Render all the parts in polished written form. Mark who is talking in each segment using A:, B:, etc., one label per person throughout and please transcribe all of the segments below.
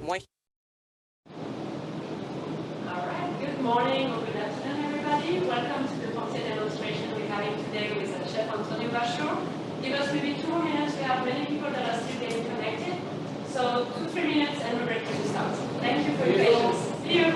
A: Moi.
B: All right, good morning or good afternoon, everybody. Welcome to the content demonstration we're having today with Chef Antonio Bachour. Give us maybe 2 more minutes. We have many people that are still getting connected. So 2-3 minutes and we're ready to start. Thank you for your patience. See you.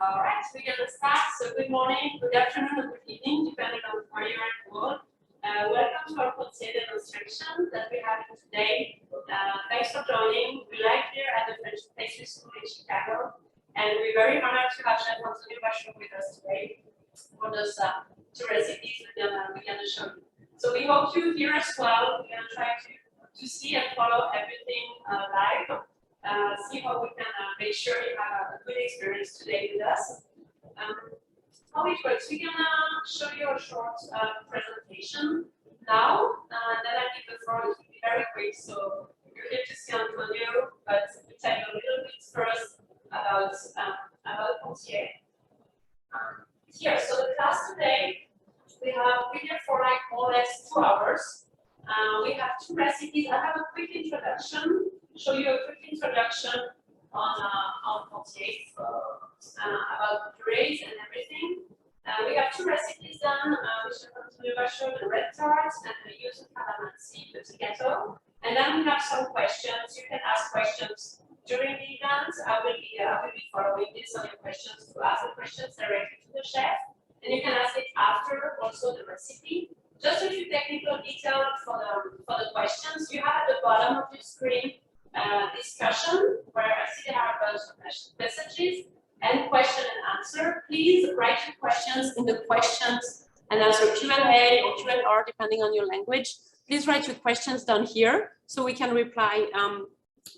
B: All right, so we're going to start. So good morning, good afternoon, or good evening, depending on where you're in the world. Welcome to our content demonstration that we're having today. Thanks for joining. We're live here at the French Pastry School in Chicago. And we're very honored to have Chef Antonio Bachour with us today for those two recipes we're gonna show you. So we hope you here as well. We're gonna try to see and follow everything live. See how we can make sure you have a good experience today with us. How it works, we're gonna show you a short presentation now, and then I'll give the floor. It will be very quick, so you're here to see Antonio, but we'll tell you a little bit first about Pontier. Here, so the class today, we're here for like more or less 2 hours. We have 2 recipes. I have a quick introduction, show you a quick introduction on Pontier, about purees and everything. We have 2 recipes done, with Chef Antonio Bachour, the red tart and the yuzu calamansi, the gâteau. And then we have some questions. You can ask questions during the event. I will be following this on your questions to ask the questions directly to the chef. And you can ask it after also the recipe. Just a few technical details for the questions. You have at the bottom of your screen discussion, where I see there are a bunch of messages and question and answer. Please write your questions in the questions and answer Q&A or Q&R depending on your language. Please write your questions down here so we can reply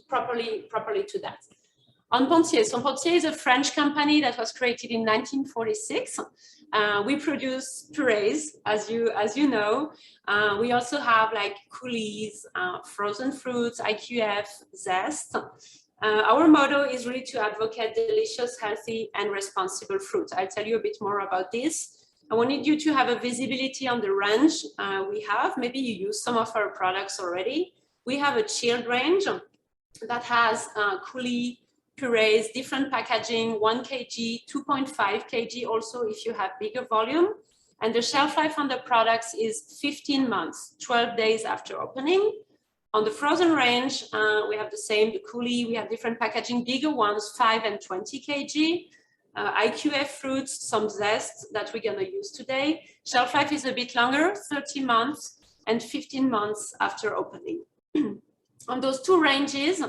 B: properly to that. On Pontier, so Pontier is a French company that was created in 1946. We produce purees, as you know. We also have like coulis, frozen fruits, IQF, zest. Our motto is really to advocate delicious, healthy, and responsible fruit. I'll tell you a bit more about this. I wanted you to have a visibility on the range we have. Maybe you use some of our products already. We have a chilled range that has coulis, purees, different packaging, 1 kg, 2.5 kg also if you have bigger volume. And the shelf life on the products is 15 months, 12 days after opening. On the frozen range, we have the same, the coulis, we have different packaging, bigger ones, 5 and 20 kg. IQF fruits, some zest that we're gonna use today. Shelf life is a bit longer, 30 months and 15 months after opening. On those 2 ranges,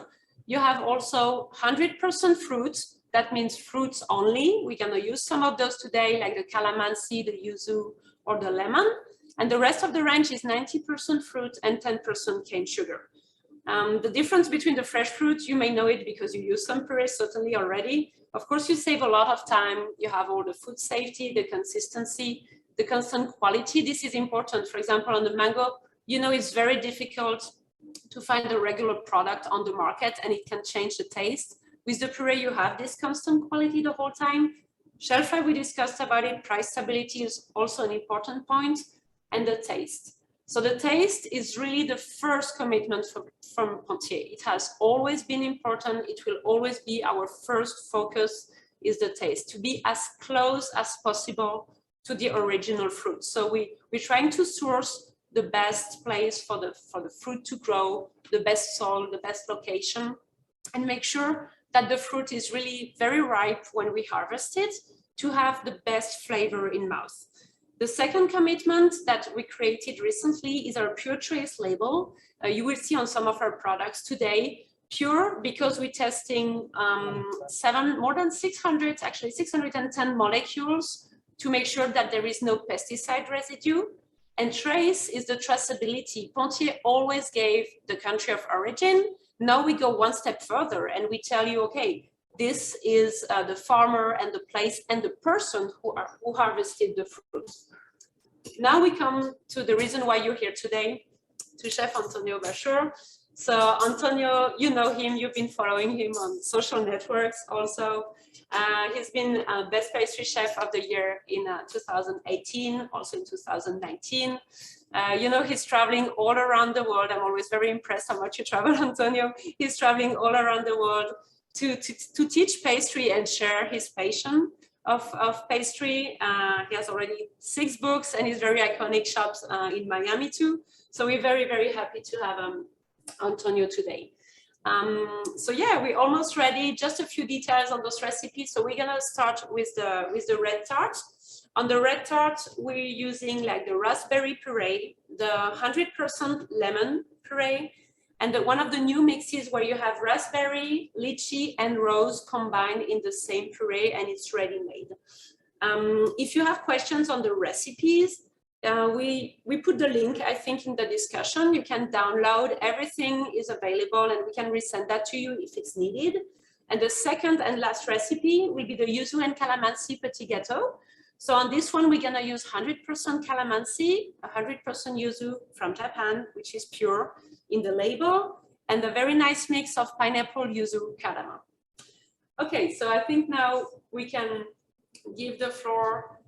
B: you have also 100% fruits. That means fruits only. We're gonna use some of those today, like the calamansi, the yuzu, or the lemon. And the rest of the range is 90% fruit and 10% cane sugar. The difference between the fresh fruits, you may know it because you use some purees certainly already. Of course, you save a lot of time. You have all the food safety, the consistency, the constant quality. This is important. For example, on the mango, you know, it's very difficult to find a regular product on the market and it can change the taste. With the puree, you have this constant quality the whole time. Shelf life, we discussed about it. Price stability is also an important point, and the taste. So the taste is really the first commitment from Pontier. It has always been important. It will always be our first focus is the taste, to be as close as possible to the original fruit. So we're trying to source the best place for the fruit to grow, the best soil, the best location, and make sure that the fruit is really very ripe when we harvest it to have the best flavor in mouth. The second commitment that we created recently is our Pure Trace label. You will see on some of our products today, pure because we're testing more than 600, actually 610 molecules to make sure that there is no pesticide residue. And trace is the traceability. Pontier always gave the country of origin. Now we go one step further and we tell you, okay, this is the farmer and the place and the person who harvested the fruits. Now we come to the reason why you're here today, to Chef Antonio Bachour. So Antonio, you know him, you've been following him on social networks also. He's been Best Pastry Chef of the Year in 2018, also in 2019. You know, he's traveling all around the world. I'm always very impressed how much you travel, Antonio. He's traveling all around the world to teach pastry and share his passion of pastry. He has already 6 books and his very iconic shops in Miami too. So we're very, very happy to have Antonio today. So yeah, we're almost ready. Just a few details on those recipes. So we're gonna start with the red tart. On the red tart, we're using like the raspberry puree, the 100% lemon puree, And one of the new mixes where you have raspberry, lychee, and rose combined in the same puree, and it's ready-made. If you have questions on the recipes, we put the link, I think, in the discussion. You can download, everything is available, and we can resend that to you if it's needed. And the second and last recipe will be the yuzu and calamansi petit gâteau. So on this one, we're gonna use 100% calamansi, 100% yuzu from Japan, which is pure in the label, and a very nice mix of pineapple, yuzu, cardamom. Okay, so I think now we can give the floor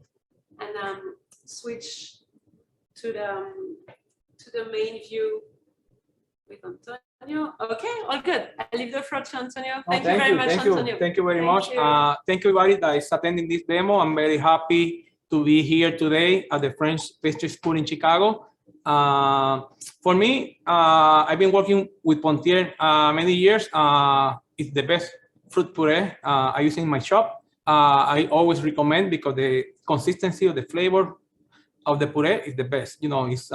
B: and switch to the main view with Antonio. Okay, all good. I leave the floor to Antonio. Thank you very much, Antonio.
A: Thank you very much. Thank you, everybody that is attending this demo. I'm very happy to be here today at the French Pastry School in Chicago. For me, I've been working with Pontier many years. It's the best fruit puree I use in my shop. I always recommend because the consistency of the flavor of the puree is the best. You know, it's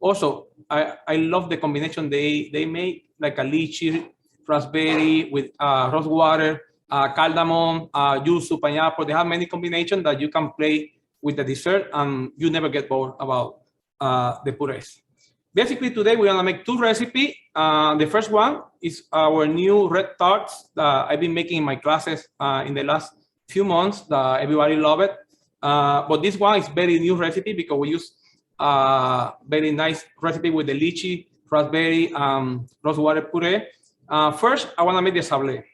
A: also I love the combination they make, like a lychee, raspberry with rose water, cardamom, yuzu, pineapple. They have many combinations that you can play with the dessert, and you never get bored about the purees. Basically, today we're gonna make two recipes. The first one is our new red tarts that I've been making in my classes in the last few months. That everybody love it. But this one is very new recipe because we use very nice recipe with the lychee, raspberry, rose water puree. First, I wanna make the sablé.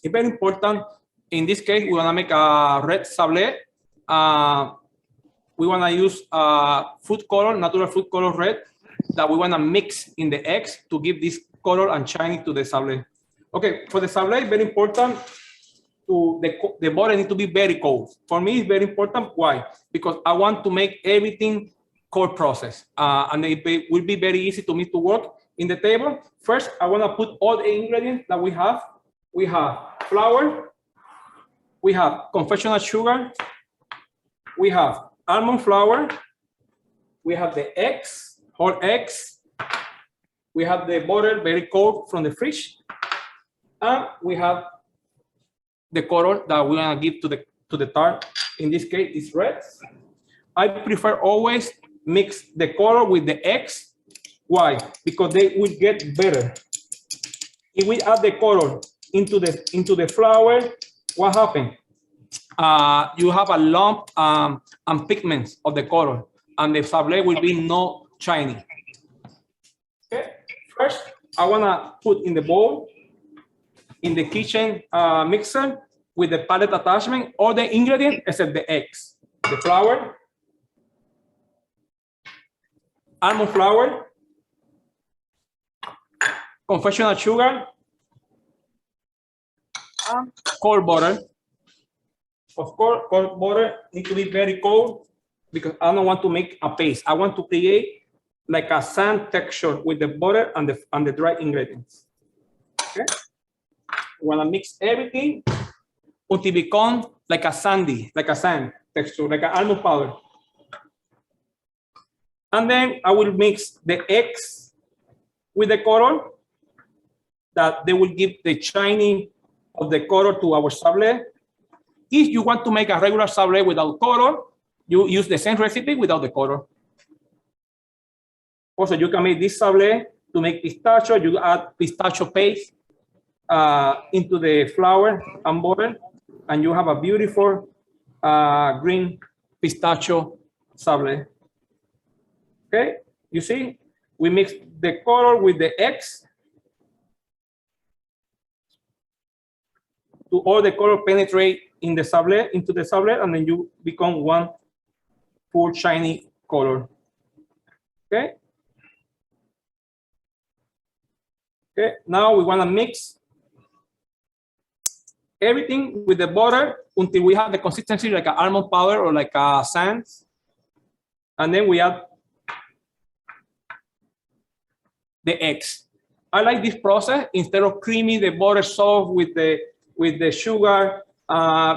A: It's very important. In this case, we wanna make a red sablé. We wanna use food color, natural food color red, that we wanna mix in the eggs to give this color and shiny to the sablé. Okay, for the sablé, very important. The butter needs to be very cold. For me, it's very important. Why? Because I want to make everything cold process, and it will be very easy to me to work in the table. First, I want to put all the ingredients that we have. We have flour, we have confectionery sugar, we have almond flour, we have the eggs, whole eggs, we have the butter very cold from the fridge, and we have the color that we're gonna give to the tart. In this case, it's red. I prefer always mix the color with the eggs. Why? Because they will get better. If we add the color into the flour, what happens? You have a lump and pigments of the color, and the sablé will be not shiny. Okay. First, I wanna put in the bowl, in the kitchen mixer with the palette attachment, all the ingredients except the eggs, the flour, almond flour, confectionery sugar, and cold butter. Of course, cold butter needs to be very cold because I don't want to make a paste. I want to create like a sand texture with the butter and the dry ingredients. Okay. Want to mix everything until it becomes like a sand texture, like an almond powder. And then I will mix the eggs with the color that they will give the shiny of the color to our sablé. If you want to make a regular sablé without color, you use the same recipe without the color. Also, you can make this sablé to make pistachio. You add pistachio paste into the flour and butter, and you have a beautiful green pistachio sablé. Okay, you see, we mix the color with the eggs to all the color penetrate in the sablé, into the sablé, and then you become one full shiny color. Okay. Okay, now we want to mix everything with the butter until we have the consistency like an almond powder or like a sand. And then we add the eggs. I like this process instead of creaming the butter soft with the sugar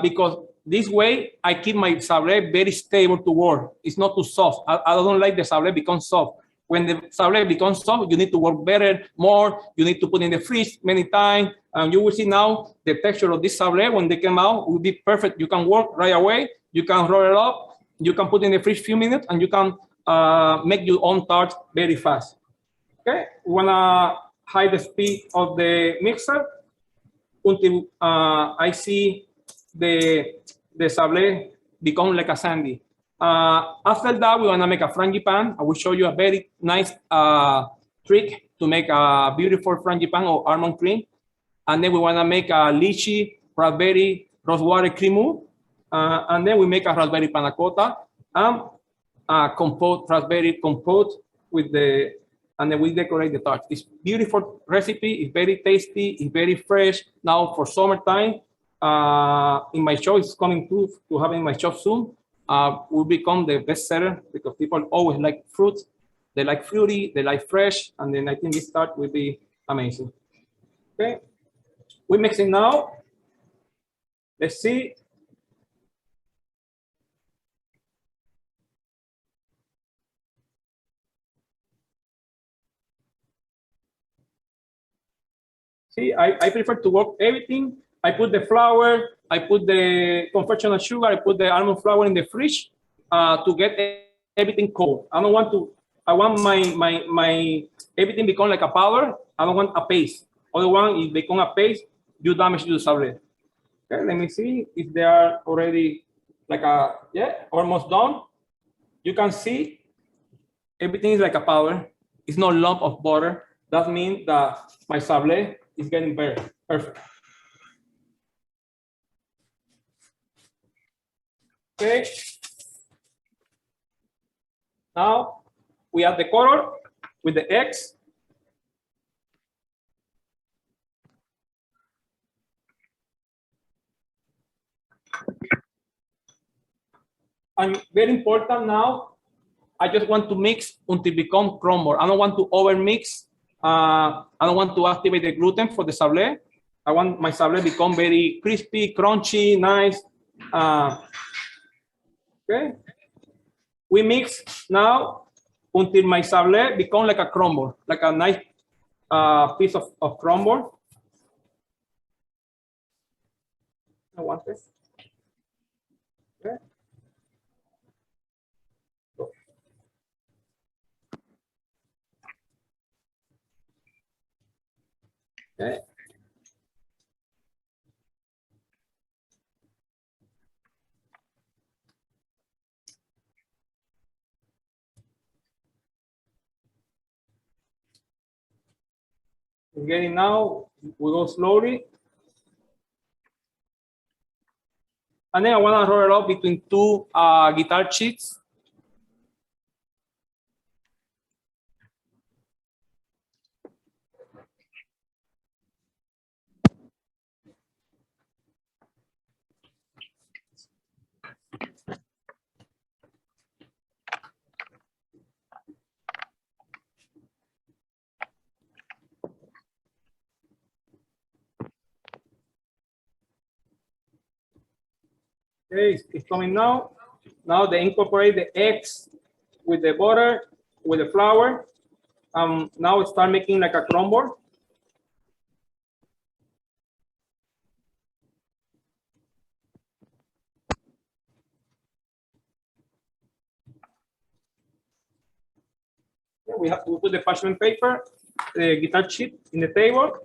A: because this way I keep my sablé very stable to work. It's not too soft. I don't like the sablé become soft. when the sablé becomes soft, you need to work better, more. You need to put in the fridge many times. And you will see now the texture of this sablé when they come out will be perfect. You can work right away. You can roll it up. You can put in the fridge a few minutes, and you can make your own tart very fast. Okay, we wanna high the speed of the mixer until I see the sablé become like a sandy. After that, we wanna make a frangipan. I will show you a very nice trick to make a beautiful frangipan or almond cream. And then we wanna make a lychee, raspberry, rosewater creme. And then we make a raspberry panacota and compote, raspberry compote with the, and then we decorate the tart. It's beautiful recipe. It's very tasty. It's very fresh. Now for summertime, in my show, it's coming to have in my shop soon. Will become the best seller because people always like fruit. They like fruity. They like fresh. And then I think this tart will be amazing. Okay, we're mixing now. Let's see. See, I prefer to work everything. I put the flour, I put the confectioner sugar, I put the almond flour in the fridge to get everything cold. I don't want to, I want my everything become like a powder. I don't want a paste. Other one, if become a paste, you damage the sablé. Okay, let me see if they are already like a, yeah, almost done. You can see everything is like a powder. It's no lump of butter. That means that my sablé is getting better. Perfect. Okay. Now we add the color with the eggs. And very important now, I just want to mix until it become crumble. I don't want to over mix. I don't want to activate the gluten for the sablé. I want my sablé become very crispy, crunchy, nice. Okay. We mix now until my sablé become like a crumble, like a nice piece of crumble. I want this. Okay. Okay. We're getting now, we go slowly. And then I want to roll it up between two guitar sheets. Okay, it's coming now. Now they incorporate the eggs with the butter, with the flour. Now start making like a crumble. We have to put the parchment paper, the guitar sheet in the table.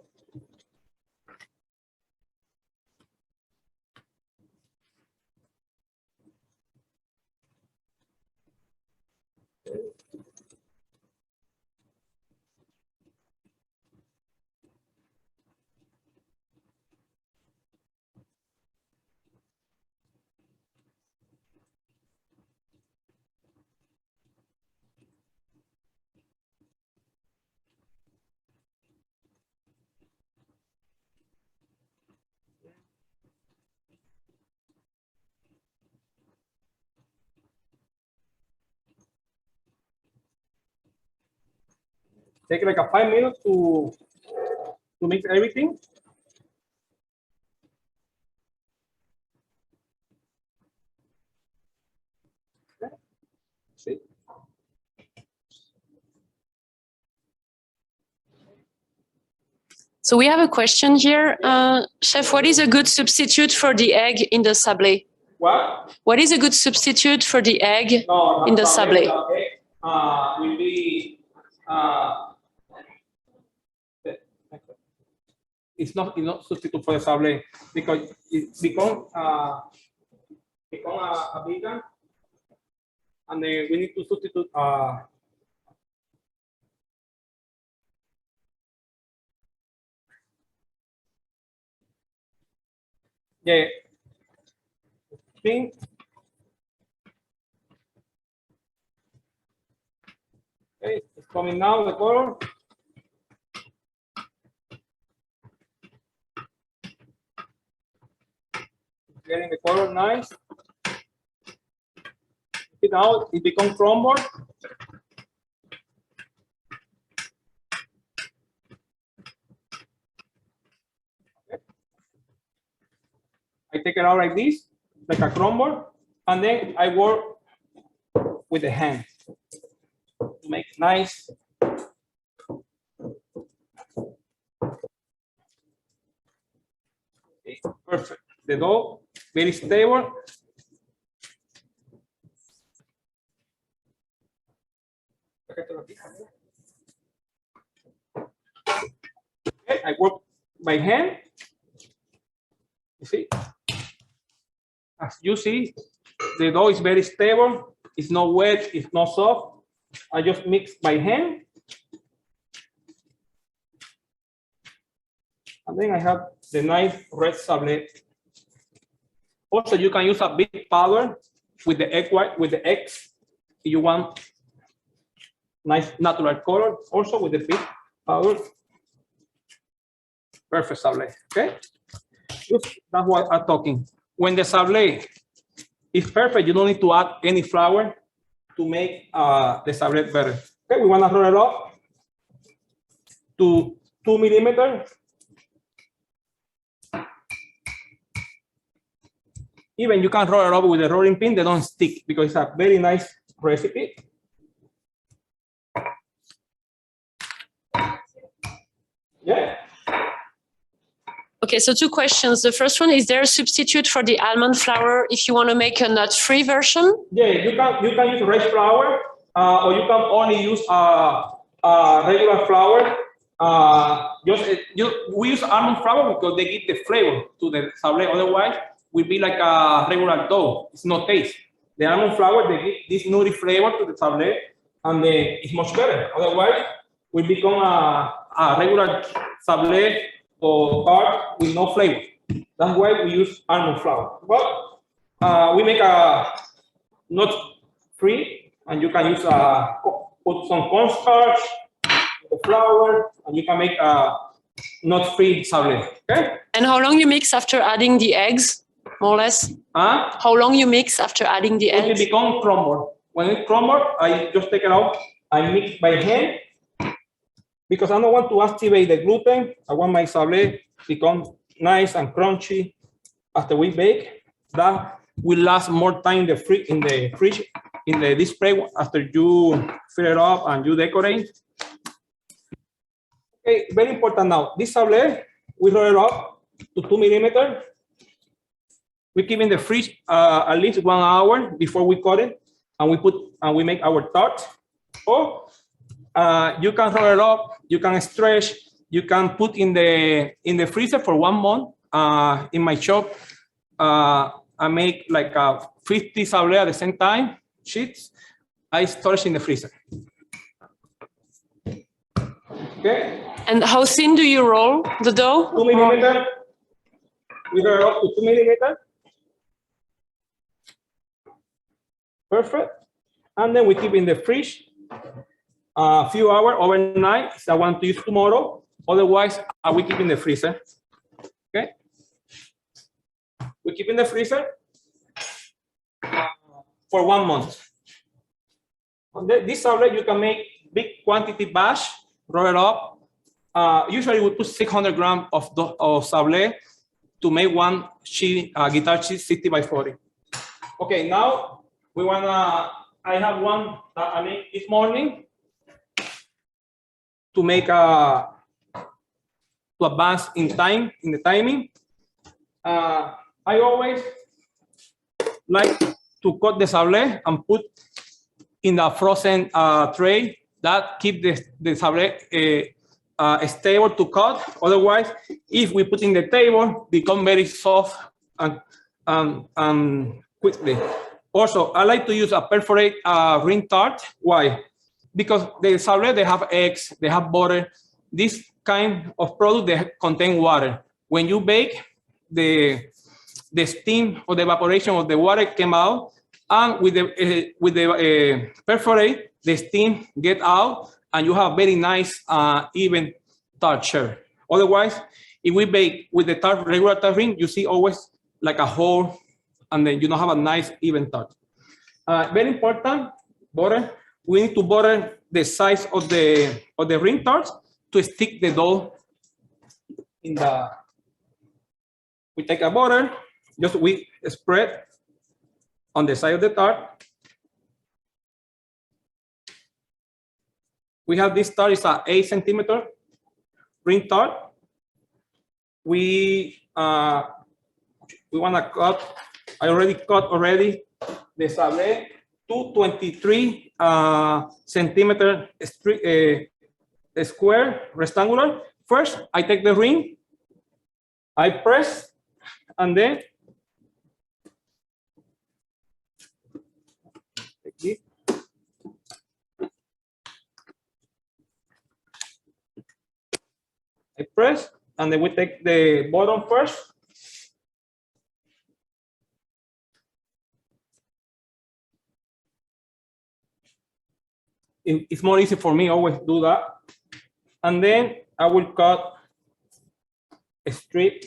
A: Take like a 5 minutes to mix everything. Okay. See.
B: So we have a question here. Chef, what is a good substitute for the egg in the sablé?
A: What?
B: What is a good substitute for the egg in the sablé?
A: The egg will be, it's not substitute for the sablé because it becomes a vegan, and then we need to substitute the thing. Okay, it's coming now, the color. Getting the color nice. Now it becomes crumble. Okay. I take it out like this, like a crumble, and then I work with the hand to make nice. Okay, perfect. The dough very stable. Okay, I work by hand. You see, as you see, the dough is very stable. It's not wet. It's not soft. I just mix by hand, and then I have the nice red sablé. Also, you can use a big powder with the egg white, with the eggs, if you want nice natural color. Also with the big powder. Perfect sablé. Okay, that's what I'm talking. When the sablé is perfect, you don't need to add any flour to make the sablé better. Okay, we want to roll it up to 2 millimeters. Even you can roll it up with a rolling pin, they don't stick because it's a very nice recipe. Yeah.
B: Okay, so 2 questions. The first one, is there a substitute for the almond flour if you want to make a nut-free version?
A: Yeah, you can use rice flour, or you can only use regular flour. We use almond flour because they give the flavor to the sablé. Otherwise, will be like a regular dough. It's no taste. The almond flour, they give this nutty flavor to the sablé, and it's much better. Otherwise, we become a regular sablé or tart with no flavor. That's why we use almond flour. But we make a nut-free, and you can use put some cornstarch, the flour, and you can make a nut-free sablé. Okay.
B: And how long you mix after adding the eggs? More or less? How long you mix after adding the eggs?
A: It becomes crumble. When it crumbles, I just take it out. I mix by hand because I don't want to activate the gluten. I want my sablé to become nice and crunchy after we bake. That will last more time in the fridge, in the display after you fill it up and you decorate. Okay, very important now. This sablé, we roll it up to 2 millimeters. We keep in the fridge at least 1 hour before we cut it, and we make our tart. Or you can roll it up, you can stretch, you can put in the freezer for 1 month. In my shop, I make like 50 sablé at the same time, sheets. I store it in the freezer. Okay.
B: And how thin do you roll the dough?
A: 2 millimeters. We roll it up to 2 millimeters. Perfect. And then we keep in the fridge a few hours overnight. If I want to use tomorrow. Otherwise, we keep in the freezer. Okay. We keep in the freezer for 1 month. On this sablé, you can make big quantity batch, roll it up. Usually we put 600 grams of sablé to make one guitar cheese 60 by 40. Okay, now we wanna, I have one that I made this morning to make to advance in time, in the timing. I always like to cut the sablé and put in the frozen tray that keep the sablé stable to cut. Otherwise, if we put in the table, become very soft and quickly. Also, I like to use a perforate ring tart. Why? Because the sablé, they have eggs, they have butter. This kind of product, they contain water. When you bake, the steam or the evaporation of the water came out, and with the perforate, the steam get out, and you have very nice even tart shell. Otherwise, if we bake with the regular tart ring, you see always like a hole, and then you don't have a nice even tart. Very important, butter. We need to butter the size of the ring tarts to stick the dough in the. We take a butter, just we spread on the side of the tart. We have this tart is an 8 centimeter ring tart. We want to cut. I already cut the sablé to 23 centimeter square rectangular. First, I take the ring, I press, and then take this. I press, and then we take the bottom first. It's more easy for me, always do that. And then I will cut a strip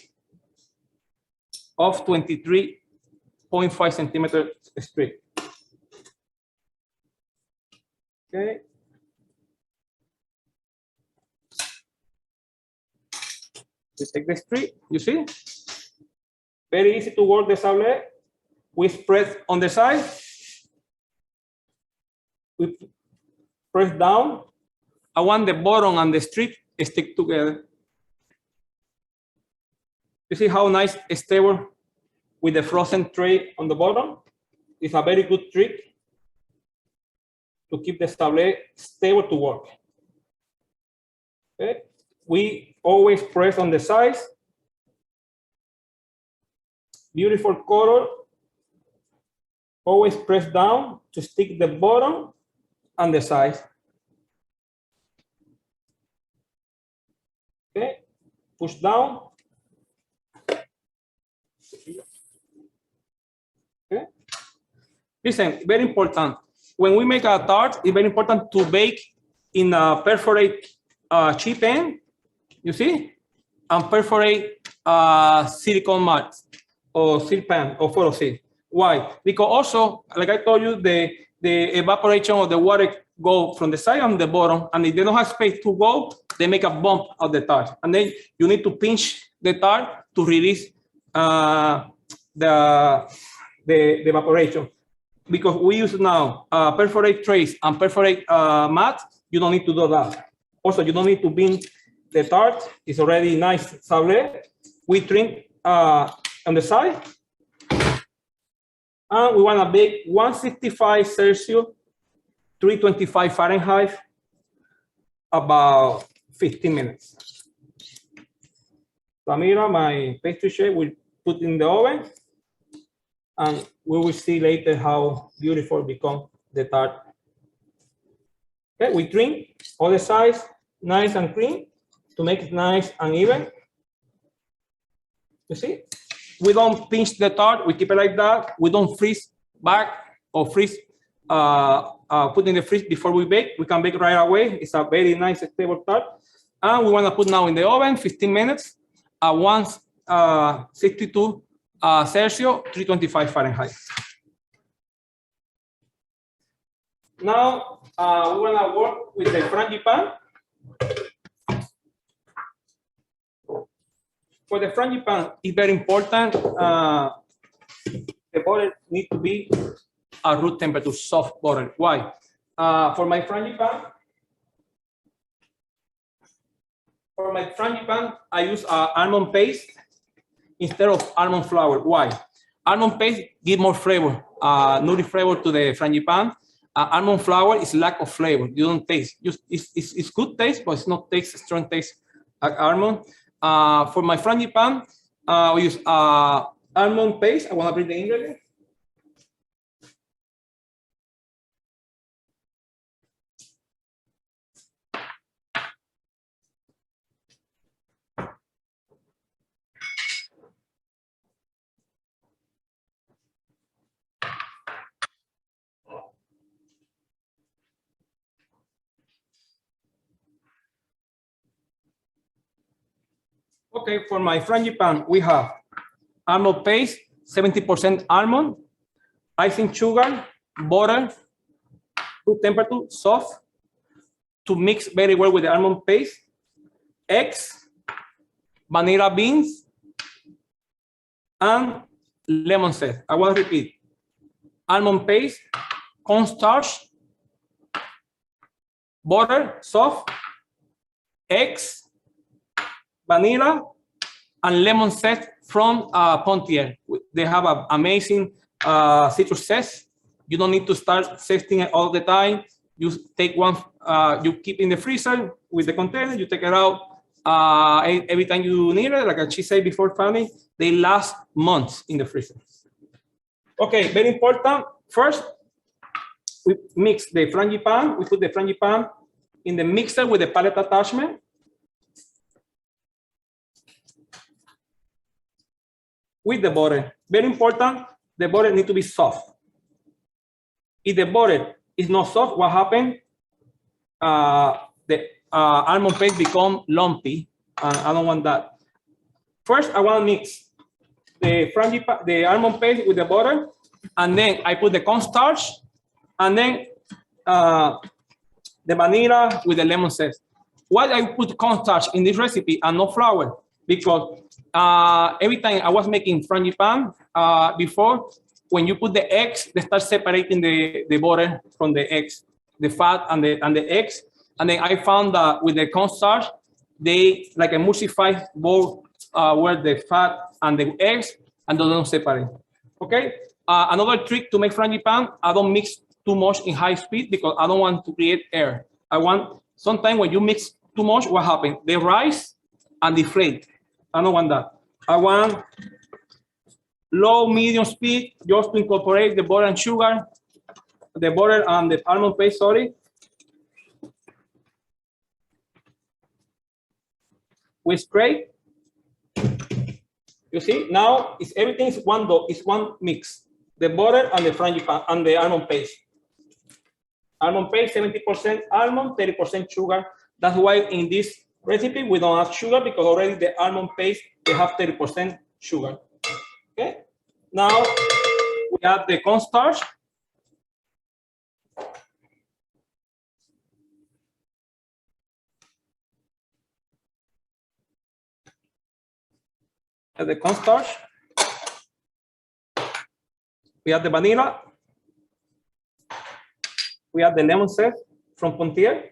A: of 23.5 centimeter strip. Okay. We take the strip, you see? Very easy to work the sablé. We spread on the side. We press down. I want the bottom and the strip stick together. You see how nice it's stable with the frozen tray on the bottom? It's a very good trick to keep the sablé stable to work. Okay. We always press on the sides. Beautiful color. Always press down to stick the bottom and the sides. Okay, push down. Okay. Listen, very important. When we make a tart, it's very important to bake in a perforate chip pan, you see, and perforate silicone mat or seal pan or photo seal. Why? Because also, like I told you, the evaporation of the water go from the side and the bottom, and if they don't have space to go, they make a bump of the tart. And then you need to pinch the tart to release the evaporation. Because we use now perforate trays and perforate mat, you don't need to do that. Also, you don't need to bend the tart. It's already nice sablé. We trim on the side. And we want to bake 165 Celsius, 325 Fahrenheit, about 15 minutes. Samira, my pastry chef, will put in the oven, and we will see later how beautiful become the tart. Okay, we trim all the sides, nice and clean, to make it nice and even. You see? We don't pinch the tart, we keep it like that. We don't freeze back or freeze, put in the fridge before we bake. We can bake right away. It's a very nice stable tart. And we want to put now in the oven 15 minutes at 162 Celsius, 325 Fahrenheit. Now we want to work with the frangipane. For the frangipane, it's very important. The butter needs to be at room temperature, soft butter. Why? For my frangipane, For my frangipan, I use almond paste instead of almond flour. Why? Almond paste give more flavor, nutty flavor to the frangipan. Almond flour is lack of flavor. You don't taste. It's good taste, but it's not taste strong taste like almond. For my frangipan, we use almond paste. I want to bring the ingredient. Okay, for my frangipan, we have almond paste, 70% almond, icing sugar, butter, room temperature, soft, to mix very well with the almond paste, eggs, vanilla beans, and lemon zest. I want to repeat: almond paste, cornstarch, butter, soft, eggs, vanilla, and lemon zest from Pontier. They have an amazing citrus zest. You don't need to start zesting it all the time. You take one, you keep in the freezer with the container, you take it out every time you need it. Like she said before, Fanny, they last months in the freezer. Okay, very important. First, we mix the frangipan. We put the frangipan in the mixer with the palette attachment. With the butter. Very important, the butter needs to be soft. If the butter is not soft, what happens? The almond paste become lumpy. I don't want that. First, I want to mix the almond paste with the butter, and then I put the cornstarch, and then the vanilla with the lemon zest. Why I put cornstarch in this recipe and no flour? Because every time I was making frangipan before, when you put the eggs, they start separating the butter from the eggs, the fat and the eggs. And then I found that with the cornstarch, they like emulsify both where the fat and the eggs, and they don't separate. Okay. Another trick to make frangipan: I don't mix too much in high speed because I don't want to create air. I want sometimes when you mix too much, what happens? They rise and deflate. I don't want that. I want low, medium speed, just to incorporate the butter and sugar, the butter and the almond paste, sorry. We scrape. You see, now everything is one dough, it's one mix. The butter and the frangipan and the almond paste. Almond paste, 70% almond, 30% sugar. That's why in this recipe we don't add sugar, because already the almond paste, they have 30% sugar. Okay. Now we add the cornstarch. Add the cornstarch. We add the vanilla. We add the lemon zest from Pontier.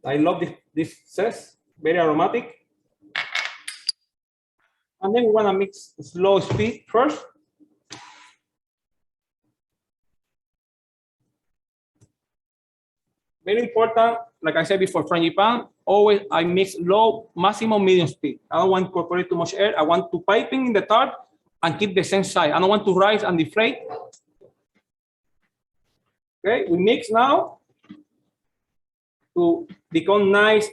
A: I love this zest, very aromatic. And then we want to mix slow speed first. Very important, like I said before, frangipan, always I mix low, maximum, medium speed. I don't want to incorporate too much air. I want to piping in the tart and keep the same size. I don't want to rise and deflate. Okay, we mix now to become nice,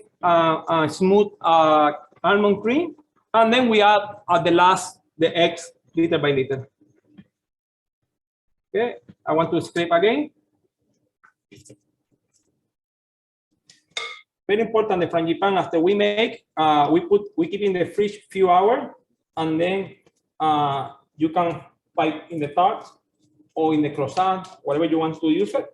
A: smooth almond cream. And then we add at the last, the eggs, little by little. Okay, I want to scrape again. Very important, the frangipan, after we make, we keep in the fridge few hours, and then you can pipe in the tart or in the croissant, whatever you want to use it.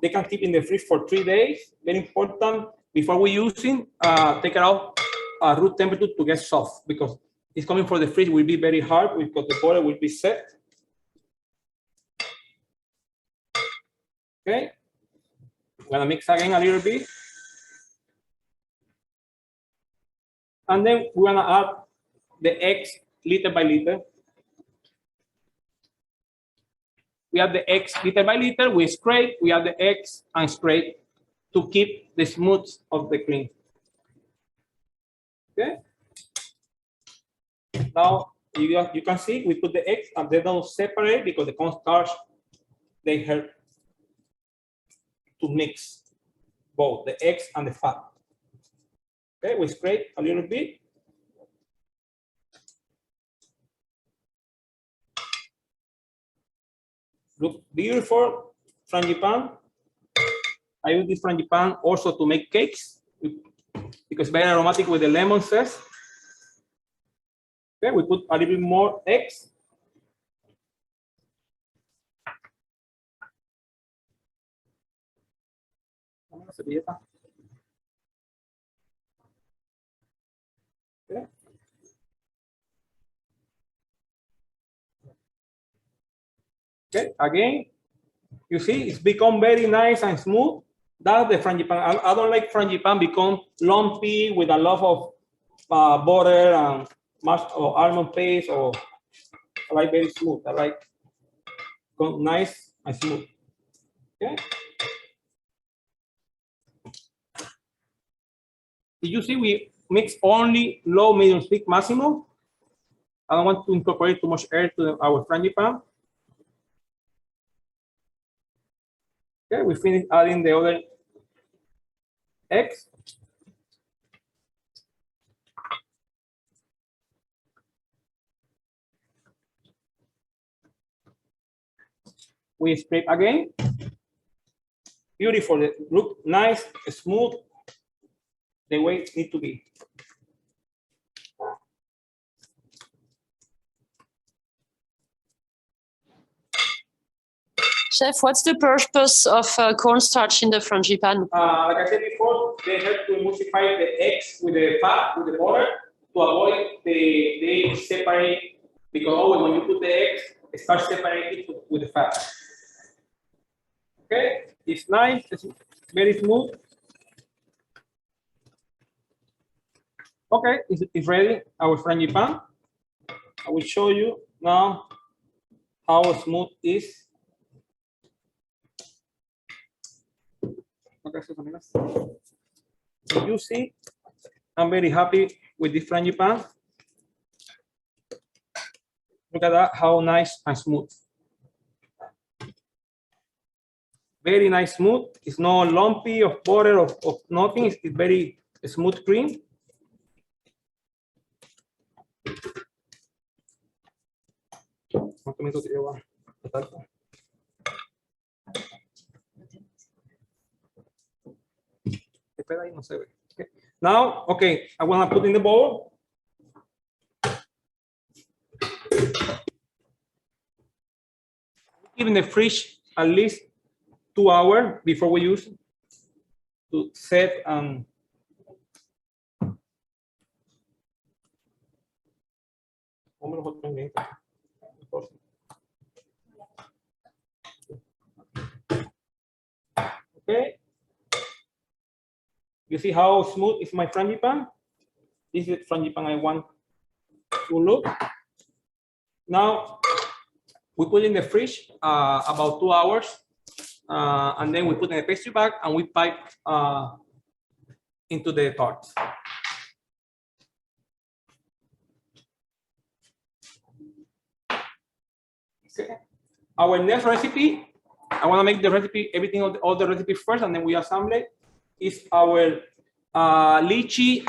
A: They can keep in the fridge for 3 days. Very important, before we using, take it out room temperature to get soft, because it's coming from the fridge will be very hard because the butter will be set. Okay, gonna mix again a little bit. And then we're gonna add the eggs liter by liter. We add the eggs liter by liter, we scrape, we add the eggs and scrape to keep the smooth of the cream. Okay. Now you can see we put the eggs and they don't separate because the cornstarch, they help to mix both the eggs and the fat. Okay, we scrape a little bit. Look beautiful, frangipane. I use this frangipane also to make cakes because it's very aromatic with the lemon zest. Okay, we put a little bit more eggs. Okay. Okay, again, you see it's become very nice and smooth. That's the frangipane. I don't like frangipane become lumpy with a lot of butter and or almond paste, or I like very smooth. I like nice and smooth. Okay. Did you see we mix only low, medium, thick, maximum? I don't want to incorporate too much air to our frangipane. Okay, we finish adding the other eggs. We scrape again. Beautiful, look nice, smooth, the way it needs to be.
C: Chef, what's the purpose of cornstarch in the frangipane?
A: Like I said before, they help to emulsify the eggs with the fat, with the butter, to avoid they separate, because always when you put the eggs, it starts separating with the fat. Okay, it's nice, it's very smooth. Okay, it's ready, our frangipane. I will show you now how smooth it is. You see, I'm very happy with this frangipane. Look at that, how nice and smooth. Very nice smooth. It's not lumpy of butter of nothing. It's very smooth cream. Okay. Now, okay, I want to put in the bowl. Keep in the fridge at least 2 hours before we use it to set and okay. You see how smooth is my frangipane? This is the frangipane I want to look. Now we put in the fridge about 2 hours, and then we put in a pastry bag and we pipe into the tarts. Okay. Our next recipe, I want to make the recipe, everything, all the recipe first, and then we assemble it. Is our lychee,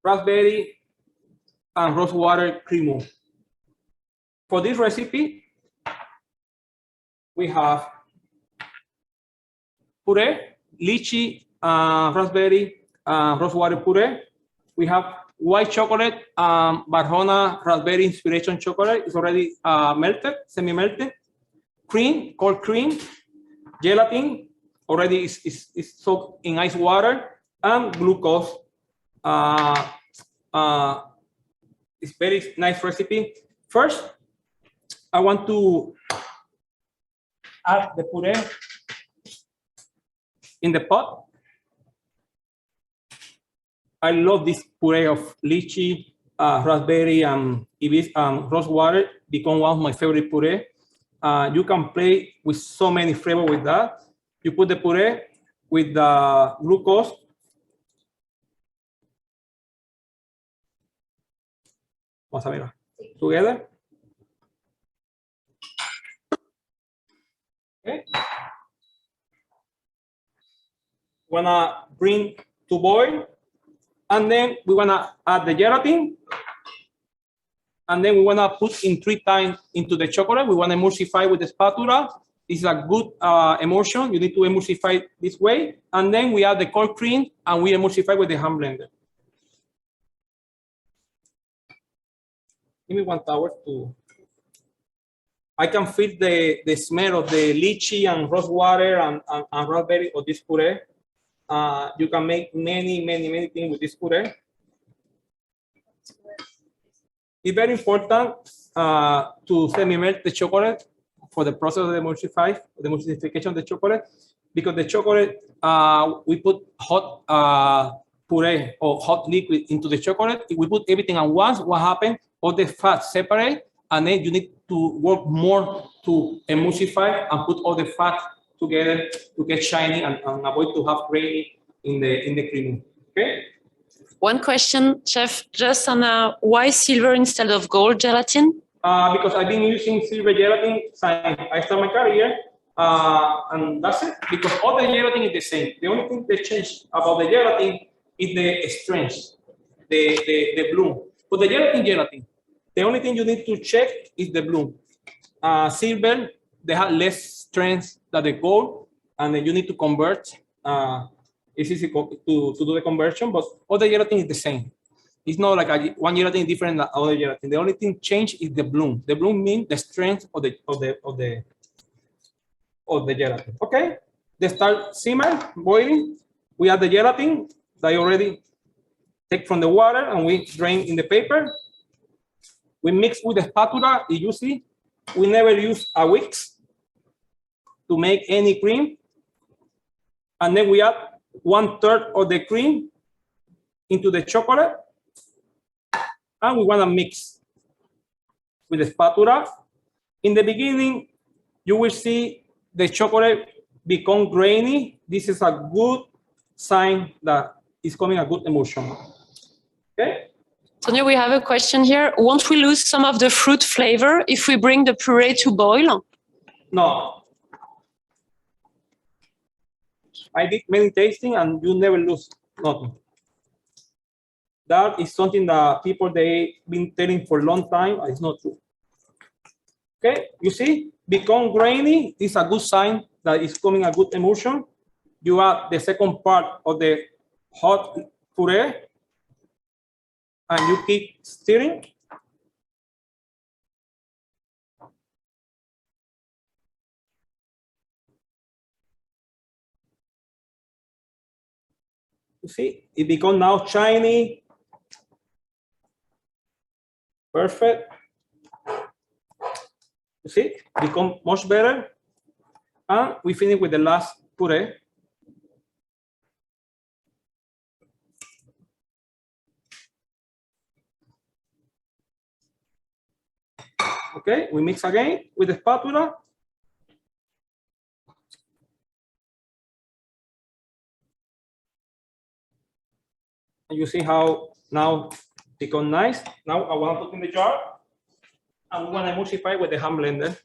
A: raspberry, and rose water creme. For this recipe, we have puree, lychee, raspberry, rose water puree. We have white chocolate, Barjona raspberry inspiration chocolate. It's already melted, semi-melted. Cream, cold cream, gelatin, already is soaked in ice water, and glucose. It's very nice recipe. First, I want to add the puree in the pot. I love this puree of lychee, raspberry, and rose water. Become one of my favorite puree. You can play with so many flavors with that. You put the puree with the glucose. Vamos a ver. Together. Okay. Wanna bring to boil, and then we wanna add the gelatin, and then we wanna put in 3 times into the chocolate. We wanna emulsify with the spatula. This is a good emulsion. You need to emulsify this way, and then we add the cold cream, and we emulsify with the hand blender. Give me 1 hour to. I can feel the smell of the lychee and rose water and raspberry of this puree. You can make many things with this puree. It's very important to semi-melt the chocolate for the process of the emulsification of the chocolate, because the chocolate, we put hot puree or hot liquid into the chocolate. If we put everything at once, what happens? All the fats separate, and then you need to work more to emulsify and put all the fats together to get shiny and avoid to have grainy in the cream. Okay.
C: One question, Chef, just on why silver instead of gold gelatin?
A: Because I've been using silver gelatin since I started my career, and that's it. Because all the gelatin is the same. The only thing that changed about the gelatin is the strength, the bloom. For the gelatin, the only thing you need to check is the bloom. Silver, they have less strength than the gold, and then you need to convert. It's easy to do the conversion, but all the gelatin is the same. It's not like one gelatin is different than other gelatin. The only thing change is the bloom. The bloom means the strength of the gelatin. Okay, they start simmer, boiling. We add the gelatin that I already take from the water, and we drain in the paper. We mix with the spatula. You see, we never use a whisk to make any cream, and then we add 1/3 of the cream into the chocolate, and we want to mix with the spatula. In the beginning, you will see the chocolate become grainy. This is a good sign that it's coming a good emulsion. Okay.
C: Antonio, we have a question here. Won't we lose some of the fruit flavor if we bring the puree to boil?
A: No. I did many tasting, and you never lose nothing. That is something that people they've been telling for a long time. It's not true. Okay, you see, become grainy is a good sign that it's coming a good emulsion. You add the second part of the hot puree, and you keep stirring. You see, it becomes now shiny. Perfect. You see, become much better. And we finish with the last puree. Okay, we mix again with the spatula. And you see how now become nice. Now I want to put in the jar, and we want to emulsify with the hand blender.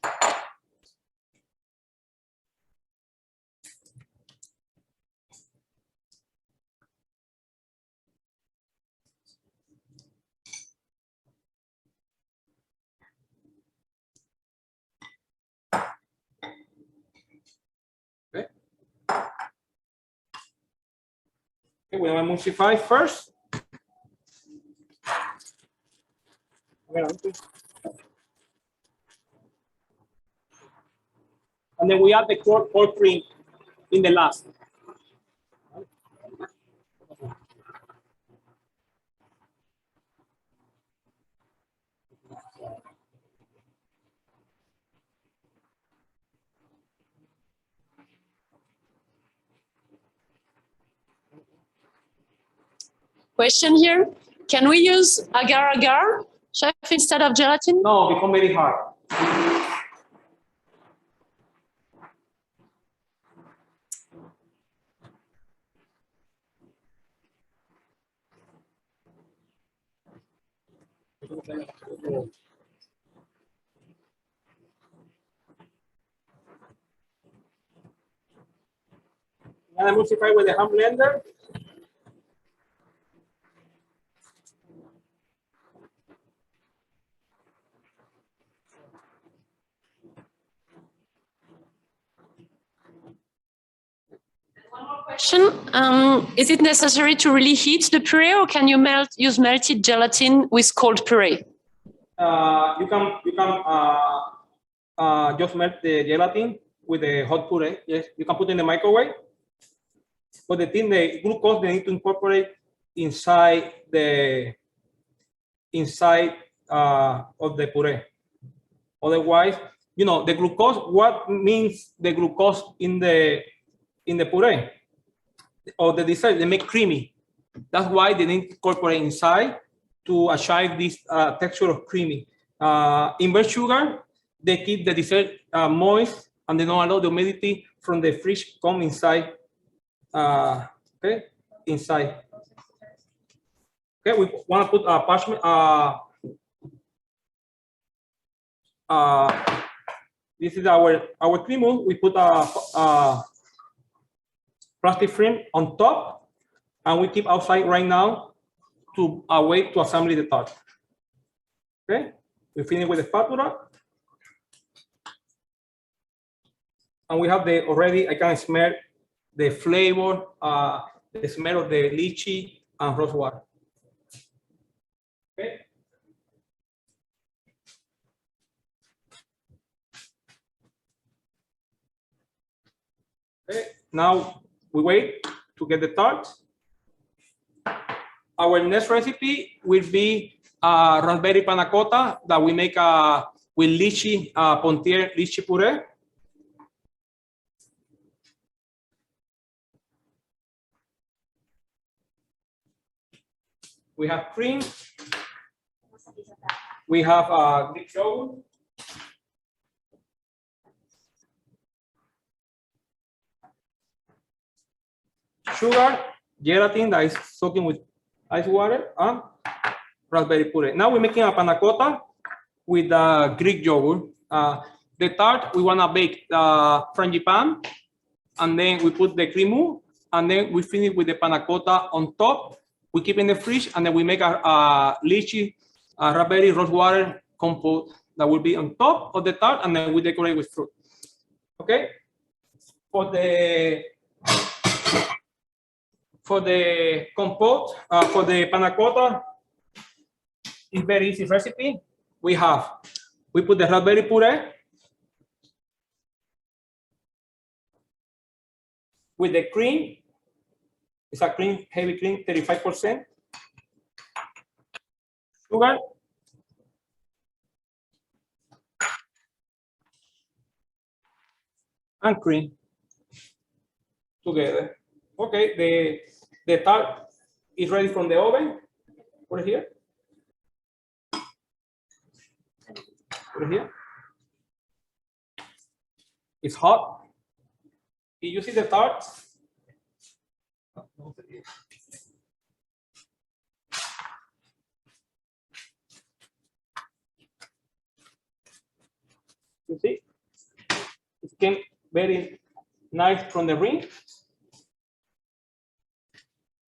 A: Okay. Okay, we want to emulsify first. And then we add the cold cream in the last.
C: Question here. Can we use agar-agar, chef, instead of gelatin?
A: No, become very hard. And emulsify with the hand blender.
C: One more question. Is it necessary to really heat the puree, or can you use melted gelatin with cold puree?
A: You can just melt the gelatin with the hot puree. Yes, you can put it in the microwave. But the thing, the glucose, they need to incorporate inside of the puree. Otherwise, you know, the glucose. What means the glucose in the puree or the dessert? They make creamy. That's why they need to incorporate inside to achieve this texture of creamy. Inverse sugar, they keep the dessert moist and they don't allow the humidity from the fridge come inside. Okay, inside. Okay, we want to put a parchment. This is our cream. We put a plastic film on top, and we keep outside right now to wait to assemble the tart. Okay, we finish with the spatula, and we have the already. I can smell the flavor, the smell of the lychee and rose water. Okay. Okay. Now we wait to get the tart. Our next recipe will be raspberry panna cotta that we make with lychee, Pontier lychee puree. We have cream. We have Greek yogurt. Sugar, gelatin that is soaking with ice water, and raspberry puree. Now we're making a panna cotta with Greek yogurt. The tart, we want to bake the frangipane, and then we put the crème, and then we finish with the panna cotta on top. We keep in the fridge, and then we make a lychee, raspberry, rose water compote that will be on top of the tart, and then we decorate with fruit. Okay. For the compote, for the panna cotta, it's very easy recipe. We put the raspberry puree with the cream. It's a cream, heavy cream, 35%. Sugar. And cream together. Okay, the tart is ready from the oven. Put it here. Put it here. It's hot. You see the tart? You see? It came very nice from the ring.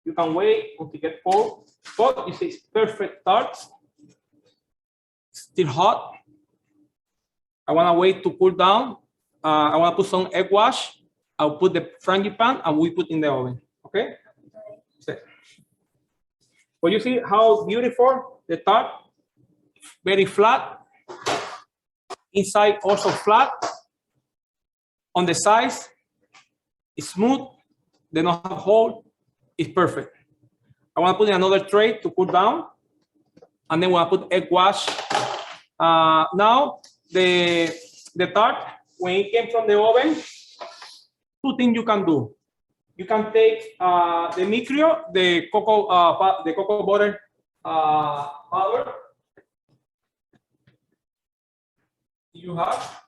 A: You can wait until it gets cold. But you see, it's perfect tart. Still hot. I want to wait to cool down. I want to put some egg wash. I'll put the frangipane and we put in the oven. Okay? But you see how beautiful the tart? Very flat. Inside also flat. On the sides, it's smooth. They don't have hole. It's perfect. I want to put in another tray to cool down. And then we'll put egg wash. Now, the tart, when it came from the oven, two things you can do. you can take the micrio, the cocoa butter powder you have,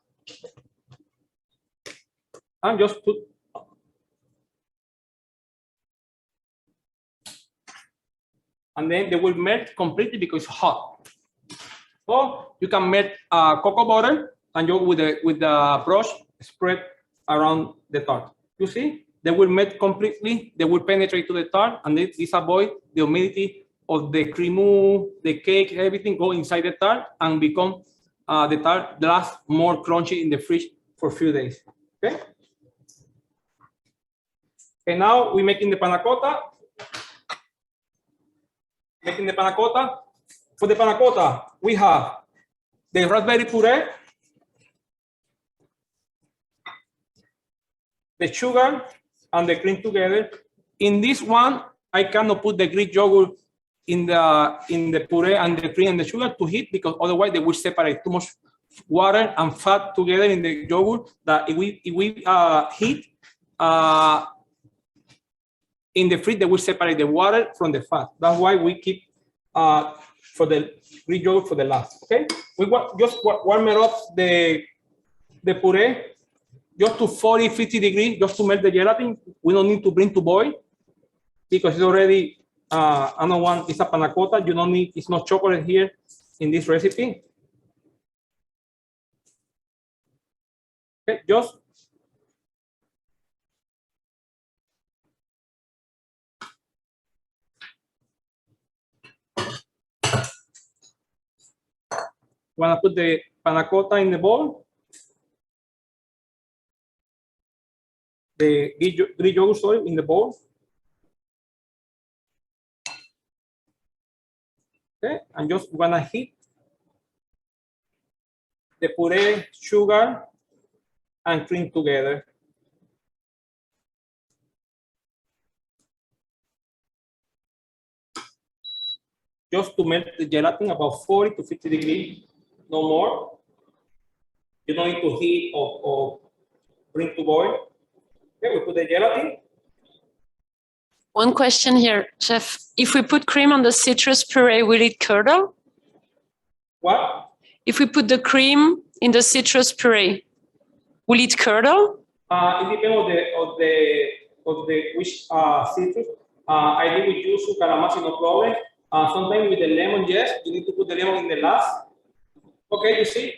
A: and just put and then they will melt completely because it's hot. Or you can melt cocoa butter and you with the brush spread around the tart. You see, they will melt completely. They will penetrate to the tart, and this avoid the humidity of the creme, the cake, everything go inside the tart and become the tart lasts more crunchy in the fridge for a few days. Okay. And now we're making the panna cotta. Making the panna cotta. For the panna cotta, we have the raspberry puree, the sugar, and the cream together. In this one, I cannot put the Greek yogurt in the puree and the cream and the sugar to heat because otherwise they will separate too much water and fat together in the yogurt. That if we heat in the fridge, they will separate the water from the fat. That's why we keep for the Greek yogurt for the last. Okay, we just warm it up the puree just to 40-50 degrees just to melt the gelatin. We don't need to bring to boil because it's already I don't want, it's a panna cotta. You don't need, it's not chocolate here in this recipe. Okay, just when I put the panna cotta in the bowl, the Greek yogurt, sorry, in the bowl. Okay, I'm just gonna heat the puree, sugar, and cream together. Just to melt the gelatin about 40 to 50 degrees, no more. You don't need to heat or bring to boil. Okay, we put the gelatin.
C: One question here, Chef. If we put cream on the citrus puree, will it curdle?
A: What?
C: If we put the cream in the citrus puree, will it curdle?
A: It depends of the which citrus. I think we use Calamansi, no problem. Sometimes with the lemon, yes, you need to put the lemon in the last. Okay, you see,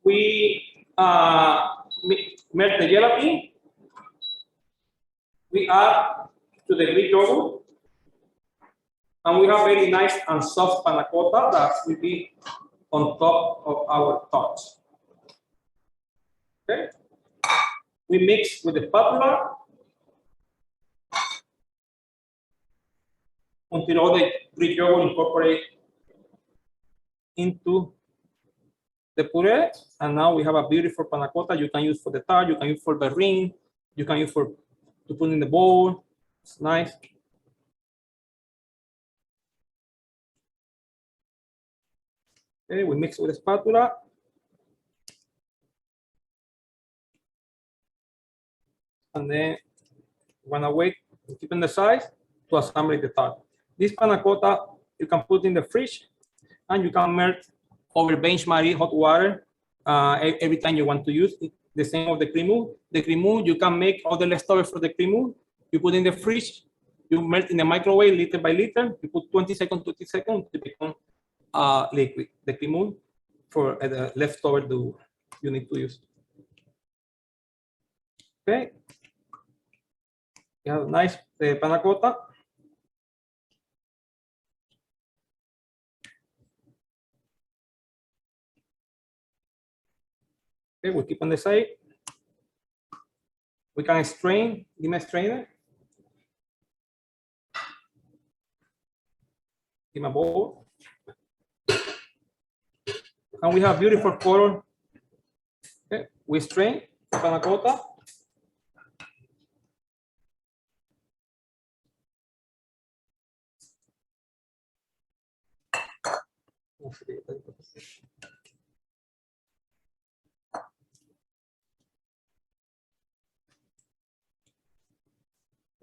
A: we melt the gelatin. We add to the Greek yogurt, and we have very nice and soft panna cotta that will be on top of our tarts. Okay, we mix with the spatula until all the Greek yogurt incorporate into the puree, and now we have a beautiful panna cotta. You can use for the tart, you can use for the ring, you can use for to put in the bowl. It's nice. Okay, we mix with the spatula. And then we're gonna wait, keep in the size to assemble the tart. This panna cotta you can put in the fridge, and you can melt over benchmark hot water every time you want to use it. The same of the creme. The creme, you can make all the leftovers for the creme. You put in the fridge, you melt in the microwave liter by liter. You put 20 seconds to become liquid. The creme for the leftover you need to use. Okay. You have a nice panna cotta. Okay, we keep on the side. We can strain, give me a strainer. Give me a bowl. And we have beautiful color. Okay, we strain panna cotta.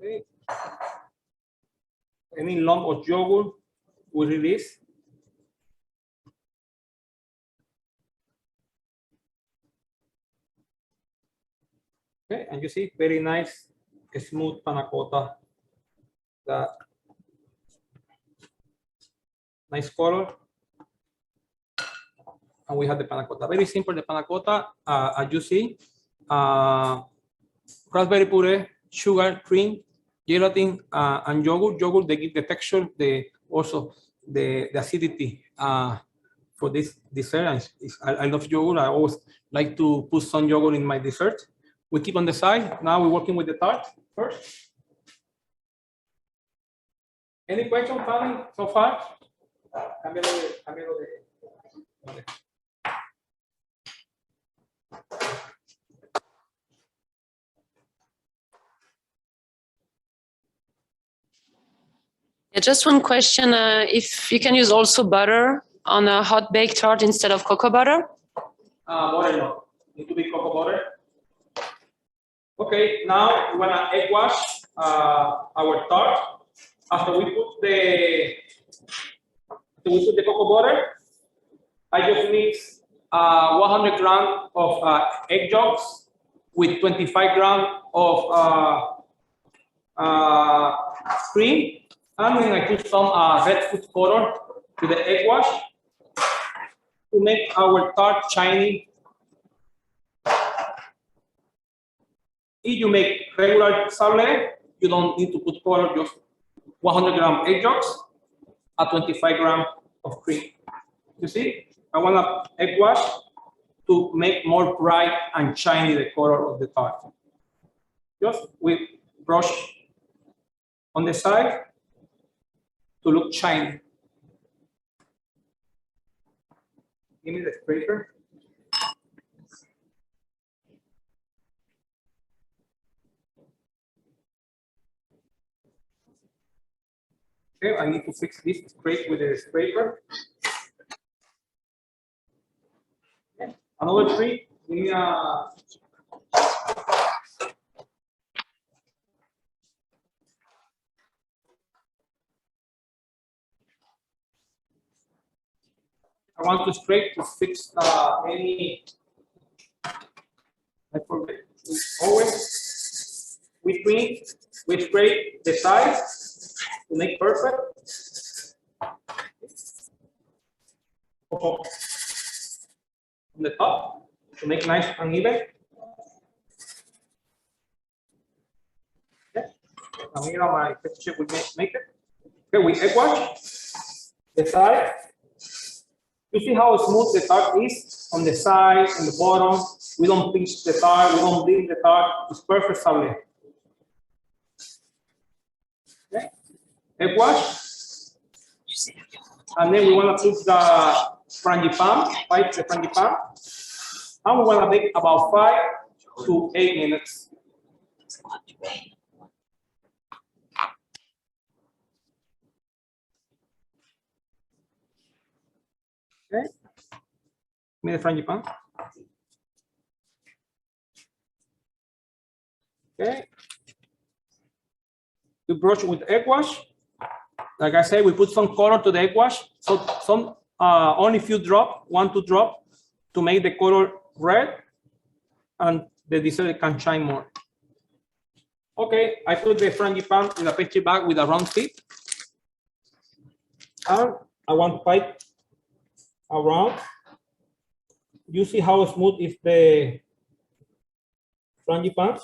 A: Okay. Any lump of yogurt will release. Okay, and you see very nice, smooth panna cotta. The nice color. And we have the panna cotta. Very simple, the panna cotta, as you see. Raspberry puree, sugar, cream, gelatin, and yogurt. Yogurt, they give the texture, also the acidity for this dessert. I love yogurt. I always like to put some yogurt in my dessert. We keep on the side. Now we're working with the tart first. Any question, Fanny, so far?
C: Yeah, just one question. If you can use also butter on a hot baked tart instead of cocoa butter?
A: Butter, no. Need to be cocoa butter. Okay, now we're gonna egg wash our tart. After we put the cocoa butter, I just mix 100 grams of egg yolks with 25 grams of cream, and then I put some red food color to the egg wash to make our tart shiny. If you make regular sablé, you don't need to put color, just 100 grams egg yolks and 25 grams of cream. You see, I want to egg wash to make more bright and shiny the color of the tart. Just with brush on the side to look shiny. Give me the scraper. Okay, I need to fix this scrape with the scraper. Okay. Another trick, give me a I want to scrape to fix any. I forget. Always we clean, we scrape the sides to make perfect. On the top to make nice and even. Okay. Now here my texture will make it. Okay, we egg wash the side. You see how smooth the tart is on the side and the bottom. We don't pinch the tart, we don't bleed the tart. It's perfect sablé. Okay. Egg wash. And then we want to put the frangipane, pipe the frangipane. And we want to bake about 5 to 8 minutes. Okay. Give me the frangipane. Okay. We brush with egg wash. Like I said, we put some color to the egg wash. So some only few drop, 1 to 2 drop, to make the color red, and the dessert can shine more. Okay, I put the frangipane in a pastry bag with a round tip, and I want to pipe around. You see how smooth is the frangipane?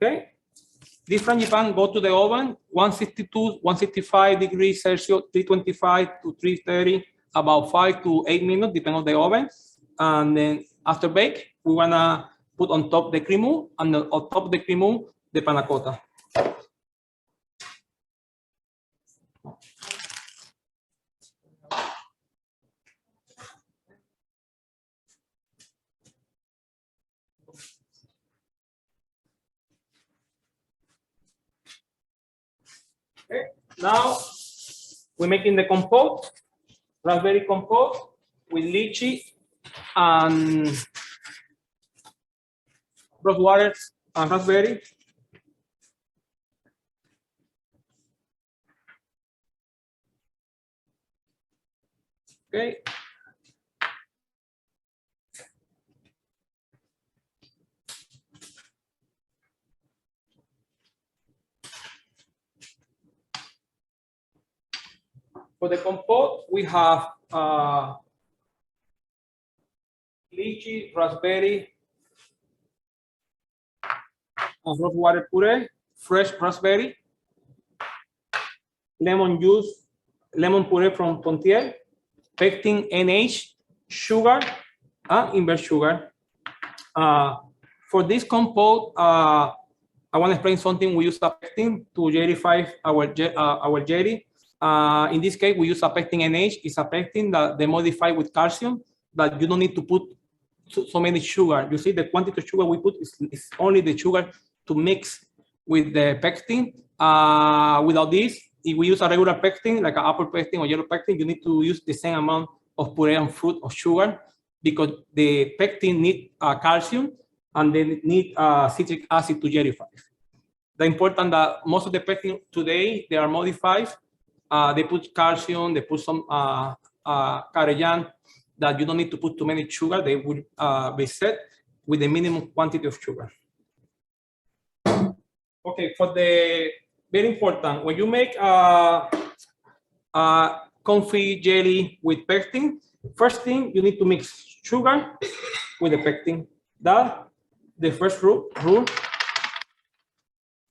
A: Okay, this frangipane go to the oven, 162, 165 degrees Celsius, 325 to 330, about 5 to 8 minutes, depending on the oven. And then after bake, we wanna put on top the creme, and on top of the creme, the panna cotta. Now we're making the compote, raspberry compote with lychee and rose water and raspberry. Okay. For the compote, we have lychee, raspberry, and rose water puree, fresh raspberry, lemon juice, lemon puree from Pontier, pectin NH, sugar, and invert sugar. For this compote, I want to explain something. We use a pectin to jellyfy our jelly. In this case, we use a pectin NH. It's a pectin that they modify with calcium, that you don't need to put so many sugar. You see the quantity of sugar we put is only the sugar to mix with the pectin. Without this, if we use a regular pectin, like an apple pectin or yellow pectin, you need to use the same amount of puree and fruit of sugar, because the pectin need calcium and they need citric acid to gellify. The important that most of the pectin today, they are modified. They put calcium, they put some careyan, that you don't need to put too many sugar. They will be set with the minimum quantity of sugar. Okay, for the very important, when you make confit jelly with pectin, first thing you need to mix sugar with the pectin. That's the first rule.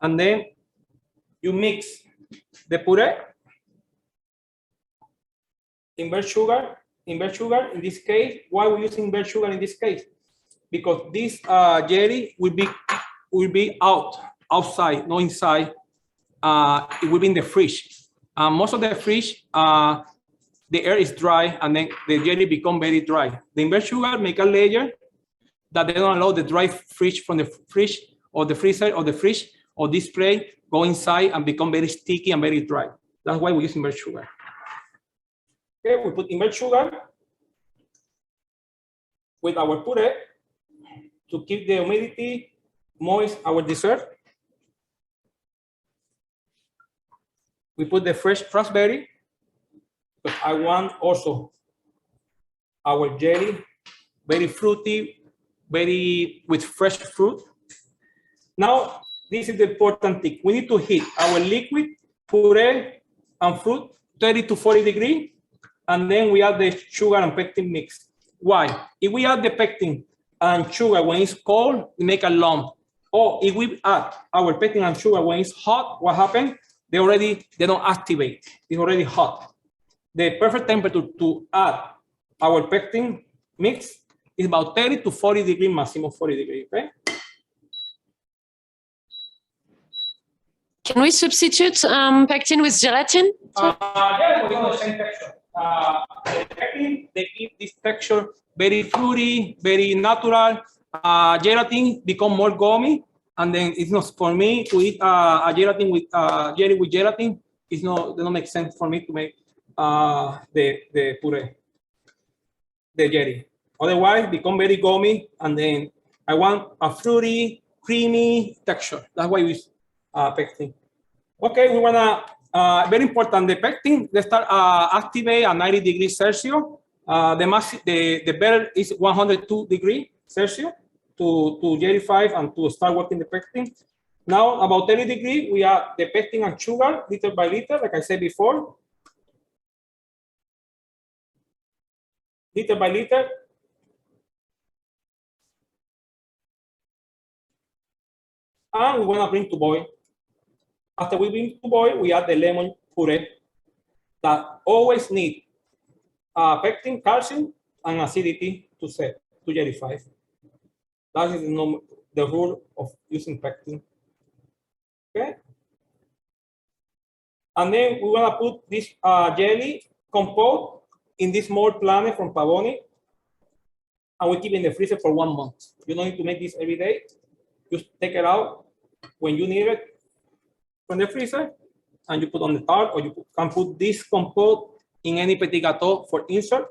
A: And then you mix the puree, invert sugar. In this case, why we use invert sugar in this case? Because this jelly will be outside, not inside. It will be in the fridge. Most of the fridge, the air is dry, and then the jelly become very dry. The invert sugar make a layer that they don't allow the dry fridge from the fridge or the freezer or the fridge or display go inside and become very sticky and very dry. That's why we use invert sugar. Okay, we put invert sugar with our puree to keep the humidity moist our dessert. We put the fresh raspberry, but I want also our jelly very fruity, very with fresh fruit. Now, this is the important thing. We need to heat our liquid, puree, and fruit 30 to 40 degrees, and then we add the sugar and pectin mix. Why? If we add the pectin and sugar when it's cold, we make a lump. Or if we add our pectin and sugar when it's hot, what happens? They don't activate. It's already hot. The perfect temperature to add our pectin mix is about 30 to 40 degrees, maximum 40 degrees, okay?
C: Can we substitute pectin with gelatin?
A: Yeah, we have the same texture. The pectin, they give this texture very fruity, very natural. Gelatin become more gummy, and then it's not for me to eat a gelatin with jelly with gelatin. It doesn't make sense for me to make the puree, the jelly. Otherwise, become very gummy, and then I want a fruity, creamy texture. That's why we use pectin. Okay, we wanna very important. The pectin, they start activate at 90 degrees Celsius. The better is 102 degrees Celsius to gellify and to start working the pectin. Now, about 30 degrees, we add the pectin and sugar liter by liter, like I said before. Liter by liter. And we want to bring to boil. After we bring to boil, we add the lemon puree that always need pectin, calcium, and acidity to gellify. That is the rule of using pectin. Okay. And then we want to put this jelly compote in this mold planet from Pavoni, and we keep it in the freezer for 1 month. You don't need to make this every day. Just take it out when you need it from the freezer and you put on the tart, or you can put this compote in any petit gâteau for insert.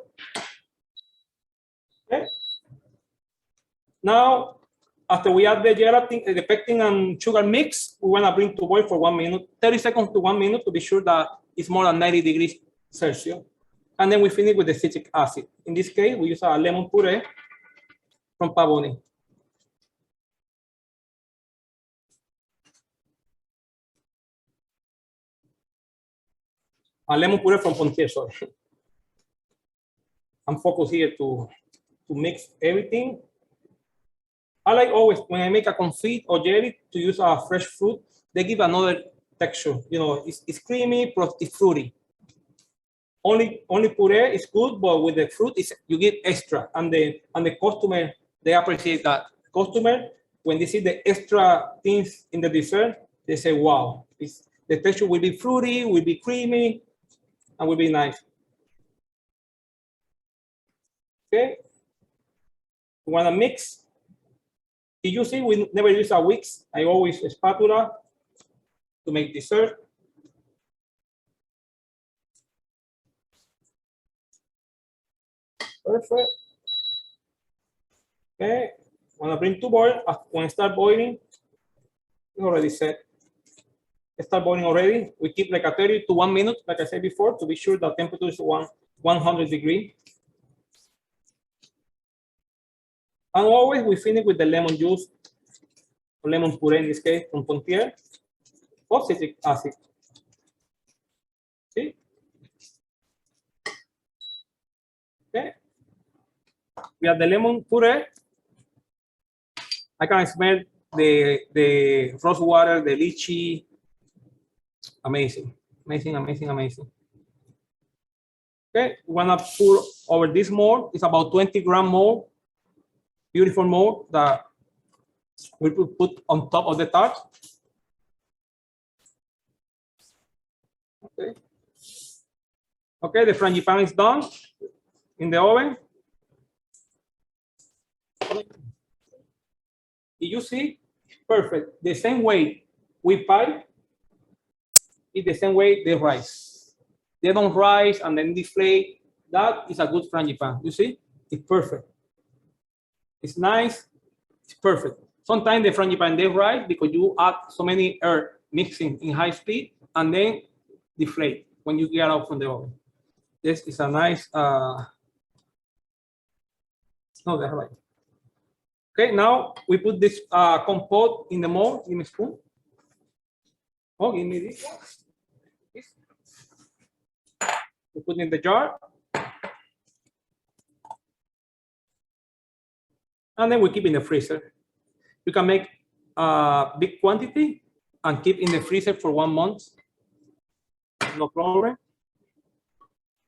A: Okay. Now, after we add the gelatin, the pectin and sugar mix, we want to bring to boil for 1 minute, 30 seconds to 1 minute to be sure that it's more than 90 degrees Celsius. And then we finish with the citric acid. In this case, we use a lemon puree from Pavoni. A lemon puree from Pontier, sorry. I'm focused here to mix everything. I like always, when I make a confit or jelly, to use a fresh fruit. They give another texture. You know, it's creamy, plus it's fruity. Only puree is good, but with the fruit, you get extra. And the customer, they appreciate that. Customer, when they see the extra things in the dessert, they say, wow, the texture will be fruity, will be creamy, and will be nice. Okay. You want to mix. If you see, we never use a whisk. I always a spatula to make dessert. Perfect. Okay. Want to bring to boil. When it start boiling, it's already set. It start boiling already. We keep like a 30 to 1 minute, like I said before, to be sure the temperature is 100 degrees. And always we finish with the lemon juice, or lemon puree in this case, from Pontier, or citric acid. See? Okay. We have the lemon puree. I can smell the rose water, the lychee. Amazing, amazing, amazing, amazing. Okay, we wanna pour over this mold. It's about 20 gram mold. Beautiful mold that we will put on top of the tart. Okay. Okay, the frangipane is done in the oven. You see, perfect. The same way we pie is the same way they rise. They don't rise and then deflate. That is a good frangipane. You see, it's perfect. It's nice, it's perfect. Sometimes the frangipane they rise because you add so many air mixing in high speed and then deflate when you get out from the oven. This is a nice, no, that's right. Okay, now we put this compote in the mold. Give me a spoon. Oh, give me this. We put it in the jar. And then we keep in the freezer. You can make a big quantity and keep in the freezer for 1 month. No problem.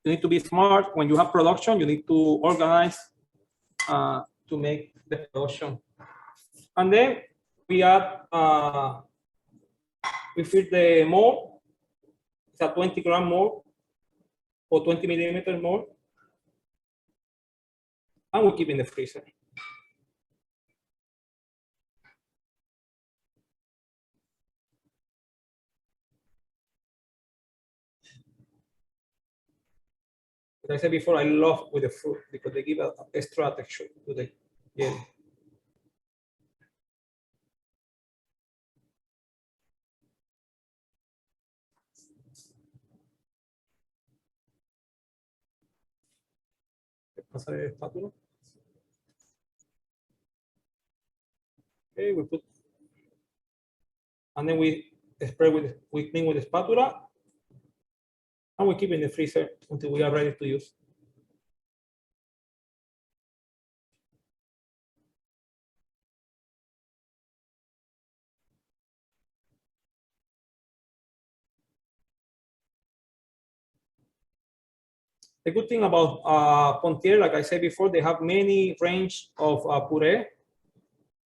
A: You need to be smart. When you have production, you need to organize to make the production. And then we add, we fill the mold. It's a 20 gram mold or 20 millimeter mold. And we keep in the freezer. As I said before, I love with the fruit because they give an extra texture to the jelly. Okay, we put, and then we spread with, we clean with the spatula, and we keep in the freezer until we are ready to use. The good thing about Pontier, like I said before, they have many range of puree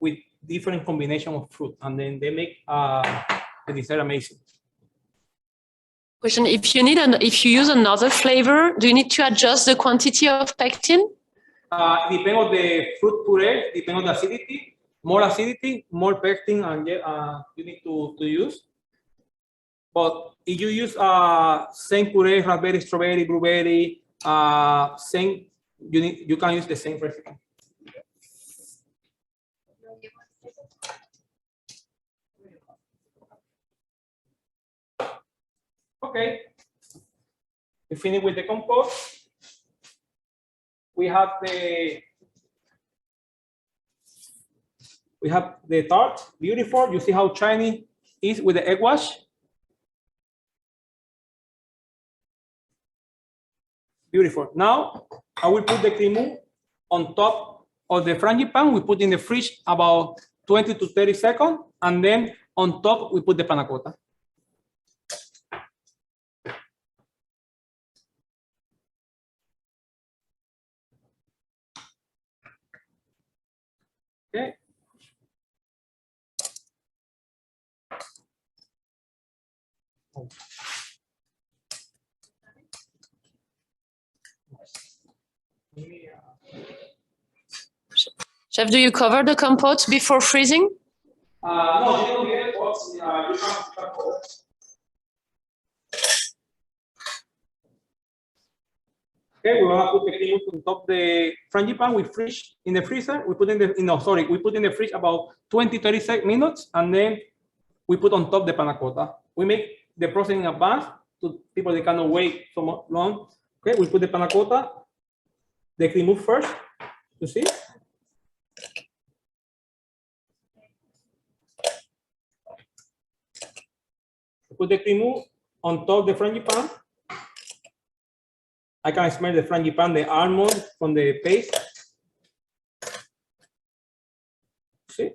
A: with different combination of fruit, and then they make the dessert amazing.
C: Question: if you use another flavor, do you need to adjust the quantity of pectin?
A: Depending on the fruit puree, depending on the acidity. More acidity, more pectin, and you need to use. But if you use same puree, raspberry, strawberry, blueberry, same, you can use the same recipe. Okay, we finish with the compote. We have the tart, beautiful. You see how shiny it is with the egg wash. Beautiful. Now I will put the creme on top of the frangipan. We put in the fridge about 20 to 30 seconds, and then on top we put the panna cotta. Okay.
C: Chef, do you cover the compote before freezing?
A: No, you don't get it. You can cover. Okay, we want to put the cream on top of the frangipan. We freeze in the freezer. We put in the we put in the fridge about 20-30 minutes, and then we put on top the panna cotta. We make the process in advance to people that cannot wait so long. Okay, we put the panna cotta, the cream first. You see? Put the cream on top of the frangipan. I can smell the frangipan, the almond from the paste. See?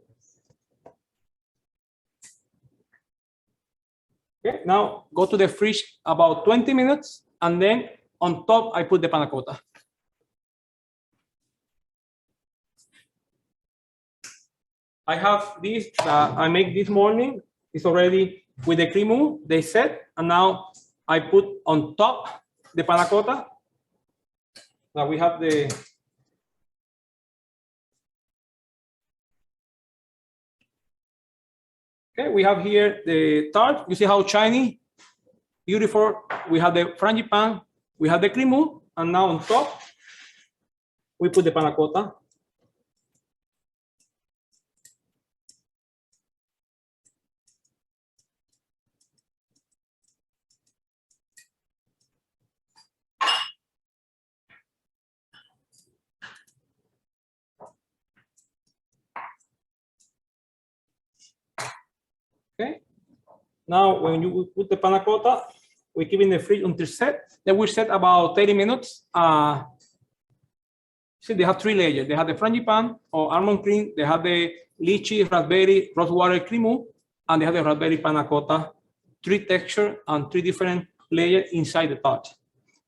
A: Okay, now go to the fridge about 20 minutes, and then on top I put the panna cotta. I have this I make this morning. It's already with the cream, they set, and now I put on top the panna cotta. Now we have the okay. We have here the tart. You see how shiny, beautiful. We have the frangipan. We have the cream, and now on top we put the panna cotta. Okay. Now, when you put the panna cotta, we keep in the fridge until set. Then we set about 30 minutes. See, they have 3 layers. They have the frangipan or almond cream. They have the lychee, raspberry, rose water cream, and they have the raspberry panna cotta. 3 texture and 3 different layers inside the tart.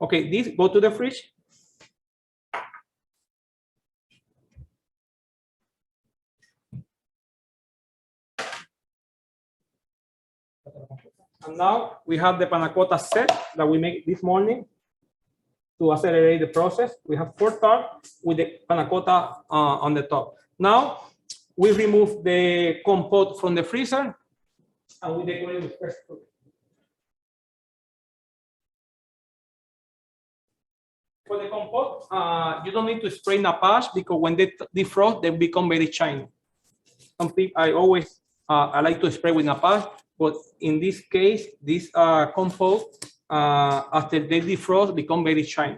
A: Okay, this go to the fridge. And now we have the panna cotta set that we made this morning to accelerate the process. We have 4 tarts with the panna cotta on the top. Now we remove the compote from the freezer and we decorate with fresh fruit. For the compote, you don't need to spray nappage because when they defrost, they become very shiny. Some people, I like to spray with nappage. But in this case, this compote, after they defrost, become very shiny.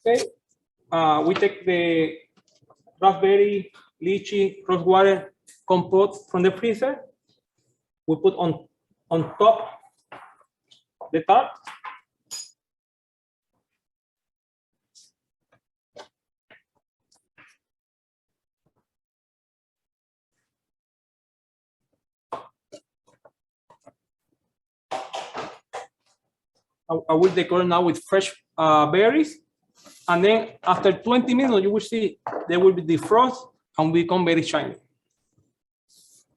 A: Okay, we take the raspberry, lychee, rose water compote from the freezer. We put on top the tart. I will decorate now with fresh berries, and then after 20 minutes, you will see they will be defrost and become very shiny.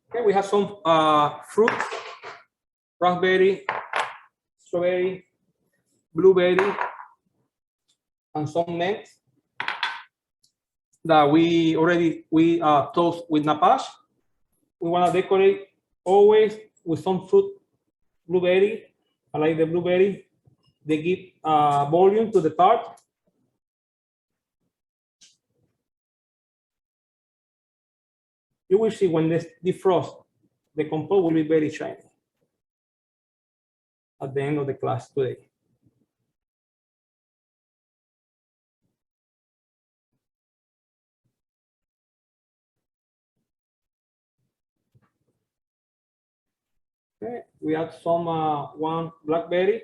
A: Okay, we have some fruit, raspberry, strawberry, blueberry, and some nuts. that we toast with nappage. We want to decorate always with some fruit, blueberry. I like the blueberry. They give volume to the tart. You will see when this defrost, the compote will be very shiny at the end of the class today. Okay, we add some one blackberry.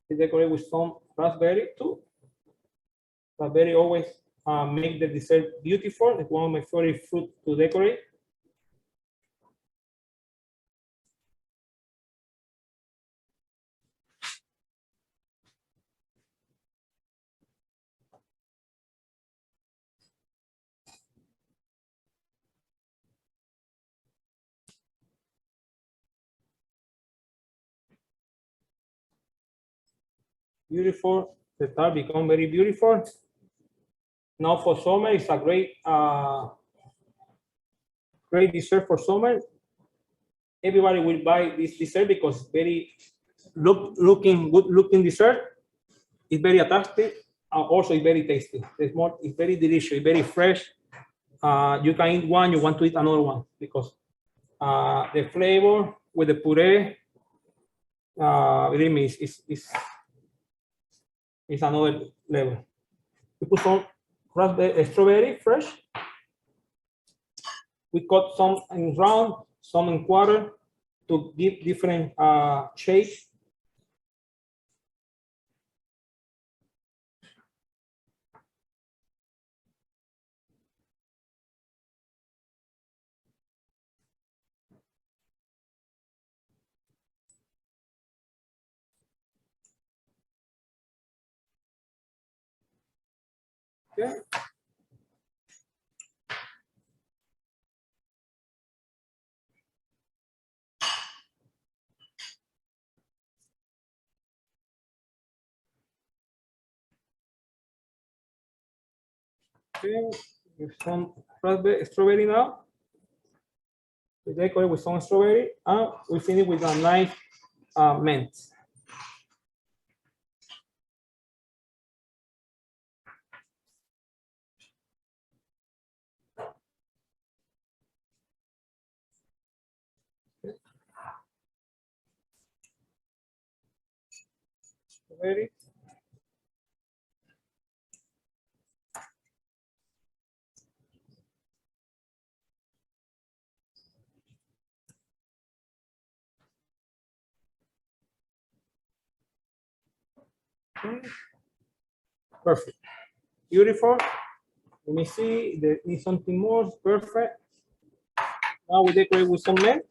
A: We decorate with some raspberry too. Raspberry always make the dessert beautiful. It's one of my favorite fruit to decorate. Beautiful. The tart become very beautiful. Now for summer, it's a great great dessert for summer. Everybody will buy this dessert because it's very good looking dessert. It's very attractive. Also, it's very tasty. It's very delicious. It's very fresh. You can eat one, you want to eat another one because the flavor with the puree, believe me, is another level. We put some raspberry, strawberry fresh. We cut some in round, some in quarter to give different shapes. Okay. Okay, with some strawberry now. We decorate with some strawberry, and we finish with a nice mint. Strawberry. Okay. Perfect. Beautiful. Let me see. There is something more. Perfect. Now we decorate with some mint.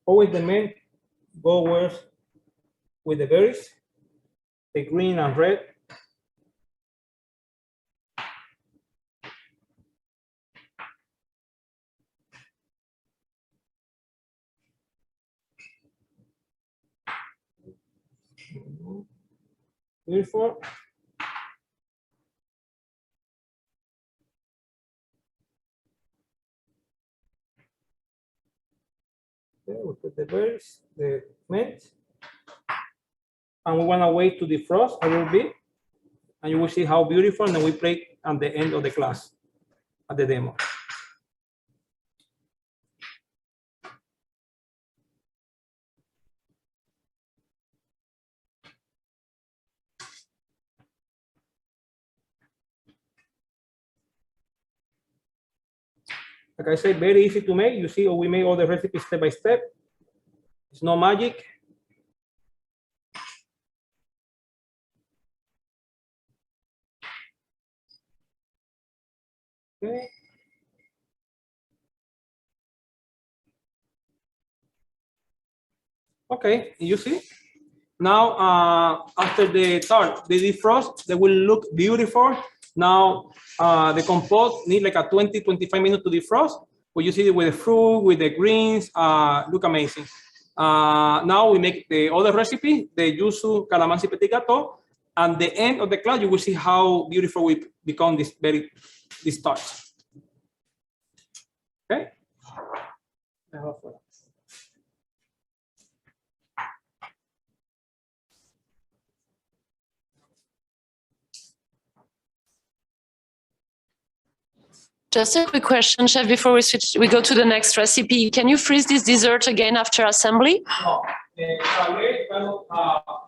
A: Always the mint goes with the berries, the green and red. Beautiful. Okay, we put the berries, the mint, and we want to wait to defrost a little bit, and you will see how beautiful. And then we play at the end of the class, at the demo. Like I said, very easy to make. You see, we make all the recipes step by step. It's no magic. Okay. Okay, you see? Now, after the tart, the defrost, they will look beautiful. Now, the compote need like a 20-25 minutes to defrost. But you see it with the fruit, with the greens, look amazing. Now we make the other recipe, the yuzu calamansi petit gâteau. And the end of the class, you will see how beautiful we become this tart. Okay.
C: Just a quick question, Chef, before we go to the next recipe. Can you freeze this dessert again after assembly?
A: No, the sablé cannot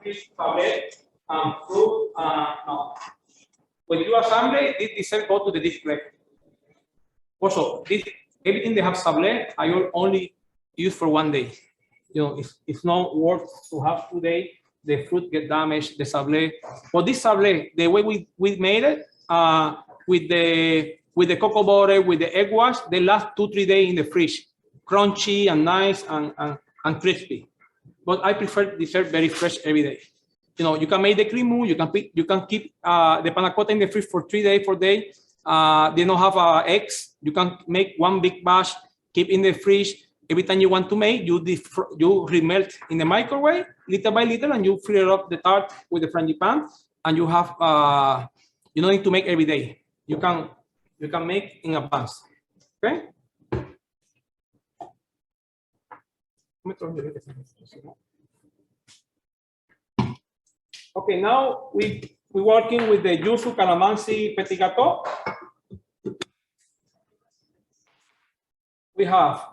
A: freeze sablé fruit. No. When you assemble, this dessert go to the display. Also, everything they have sablé, I will only use for 1 day. You know, it's not worth to have 2 days. The fruit get damaged, the sablé. But this sablé, the way we made it, with the cocoa butter, with the egg wash, they last 2-3 days in the fridge, crunchy and nice and crispy. But I prefer dessert very fresh every day. You know, you can make the cream mousse, you can keep the Pancota in the fridge for 3 days, 4 days. They don't have eggs. You can make one big batch, keep in the fridge. Every time you want to make, you remelt in the microwave little by little, and you fill up the tart with the frangipane, and you have you don't need to make every day. You can make in advance. Okay. Okay, now we're working with the yuzu calamansi petit gâteau. We have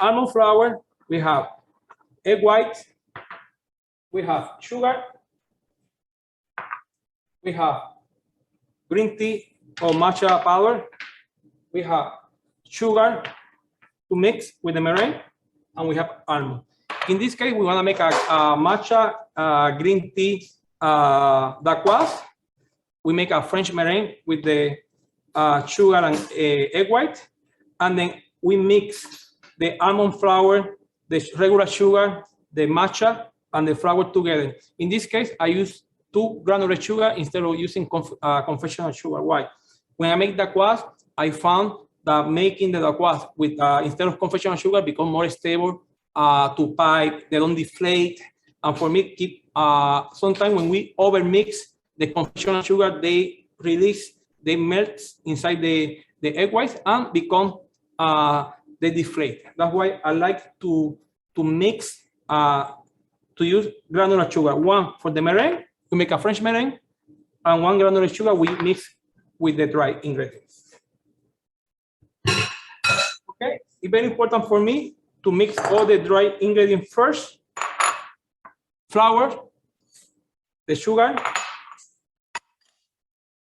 A: almond flour, we have egg whites, we have sugar, we have green tea or matcha powder, we have sugar to mix with the meringue, and we have almond. In this case, we want to make a matcha green tea dacquoise. We make a French meringue with the sugar and egg white, and then we mix the almond flour, the regular sugar, the matcha, and the flour together. In this case, I use 2 granulated sugar instead of using confectional sugar. Why? When I make dacquoise, I found that making the dacquoise with instead of confectional sugar become more stable to pipe. They don't deflate. And for me, sometimes when we overmix the confectional sugar, they melt inside the egg whites and become they deflate. That's why I like to mix to use granular sugar. One for the meringue, we make a French meringue, and 1 granular sugar we mix with the dry ingredients. Okay, it's very important for me to mix all the dry ingredients first. Flour, the sugar,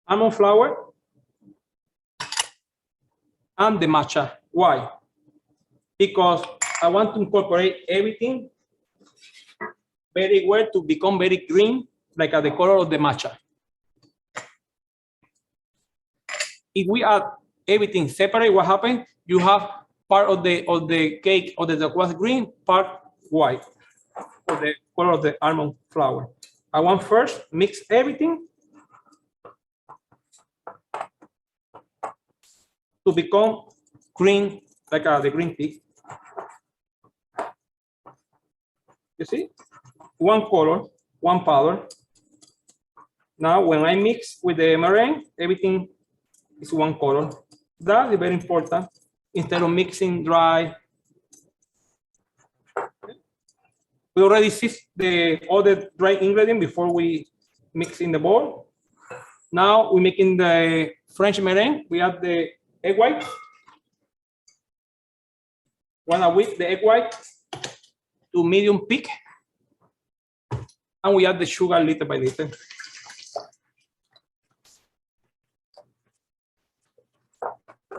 A: almond flour, and the matcha. Why? Because I want to incorporate everything very well to become very green, like the color of the matcha. If we add everything separate, what happens? You have part of the cake or the dacquoise green, part white, for the color of the almond flour. I want first mix everything to become green, like the green tea. You see, 1 color, 1 powder. Now, when I mix with the meringue, everything is 1 color. That is very important. Instead of mixing dry, we already sift all the dry ingredient before we mix in the bowl. Now we're making the French meringue. We add the egg white. Wanna whip the egg white to medium peak, and we add the sugar little by little.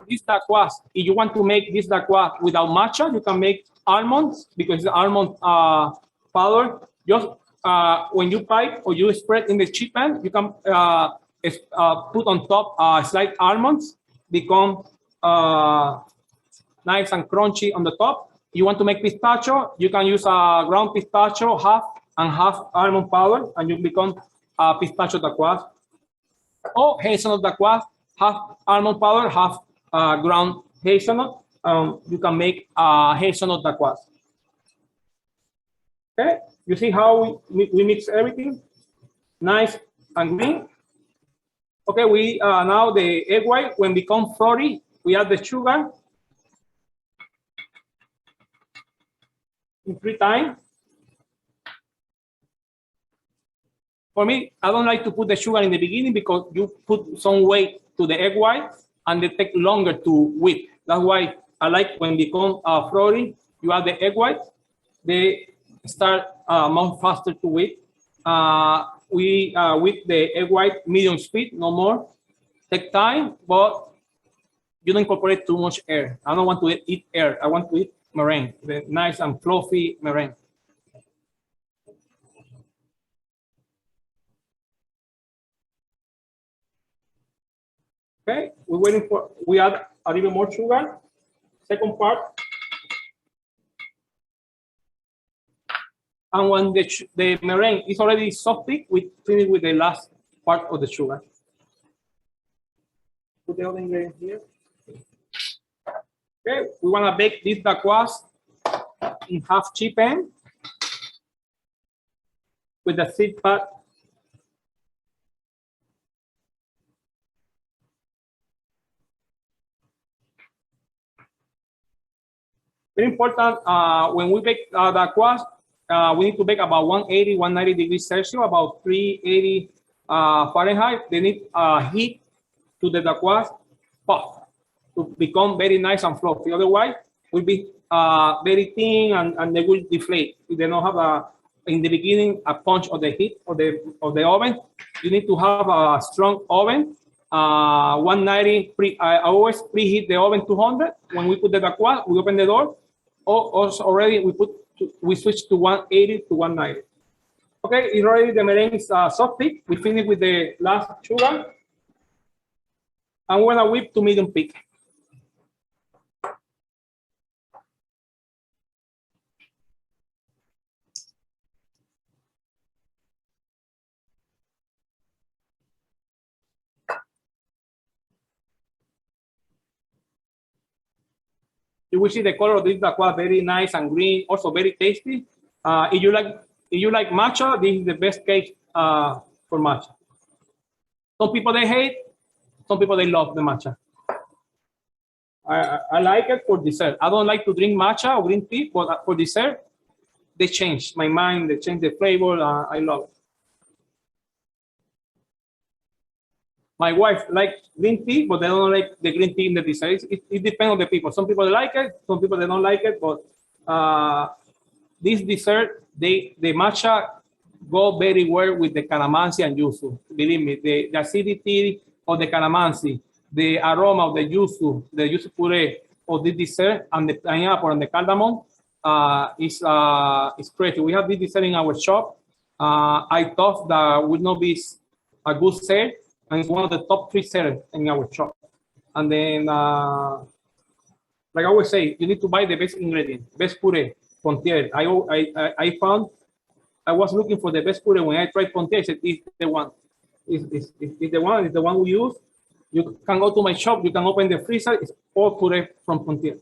A: This dacquoise, if you want to make this dacquoise without matcha, you can make almonds, because it's almond powder. Just when you pipe or you spread in the chip pan, you can put on top slight almonds, become nice and crunchy on the top. You want to make pistachio, you can use a ground pistachio, half and half almond powder, and you become pistachio dacquoise. or hazelnut dacquoise, half almond powder, half ground hazelnut. You can make hazelnut dacquoise. Okay, you see how we mix everything, nice and green. Okay, we now the egg white, when become frothy, we add the sugar in 3 times. For me, I don't like to put the sugar in the beginning because you put some weight to the egg white and they take longer to whip. That's why I like when they become frothy, you add the egg white, they start much faster to whip. We whip the egg white medium speed, no more. Take time, but you don't incorporate too much air. I don't want to eat air. I want to eat meringue, the nice and fluffy meringue. Okay, we're waiting for, we add a little more sugar. Second part. And when the meringue is already softy, we finish with the last part of the sugar. Put the other ingredient here. Okay, we want to bake this dacquoise in half chip pan with the seed pad. Very important, when we bake dacquoise, we need to bake about 180, 190 degrees Celsius, about 380 Fahrenheit. They need heat to the dacquoise puff to become very nice and fluffy. Otherwise, will be very thin and they will deflate. If they don't have in the beginning a punch of the heat of the oven, you need to have a strong oven. 190 I always preheat the oven 200. When we put the dacquoise, we open the door. Also already we switch to 180 to 190. Okay, it's already the meringue is softy. We finish with the last sugar. And we're gonna whip to medium peak. You will see the color of this dacquoise very nice and green, also very tasty. If you like matcha, this is the best cake for matcha. Some people they hate, some people they love the matcha. I like it for dessert. I don't like to drink matcha or green tea, but for dessert, they change my mind, they change the flavor. I love it. My wife likes green tea, but they don't like the green tea in the dessert. It depends on the people. Some people like it, some people they don't like it. But this dessert, the matcha go very well with the calamansi and yuzu. Believe me, the acidity of the calamansi, the aroma of the yuzu puree of the dessert, and the pineapple and the cardamom is crazy. We have this dessert in our shop. I thought that would not be a good sale. And it's one of the top 3 sellers in our shop. And then, like I always say, you need to buy the best ingredient, best puree, Pontier. I found, I was looking for the best puree. When I tried Pontier, I said, it's the one. It's the one we use. You can go to my shop, you can open the freezer, it's all puree from Pontier.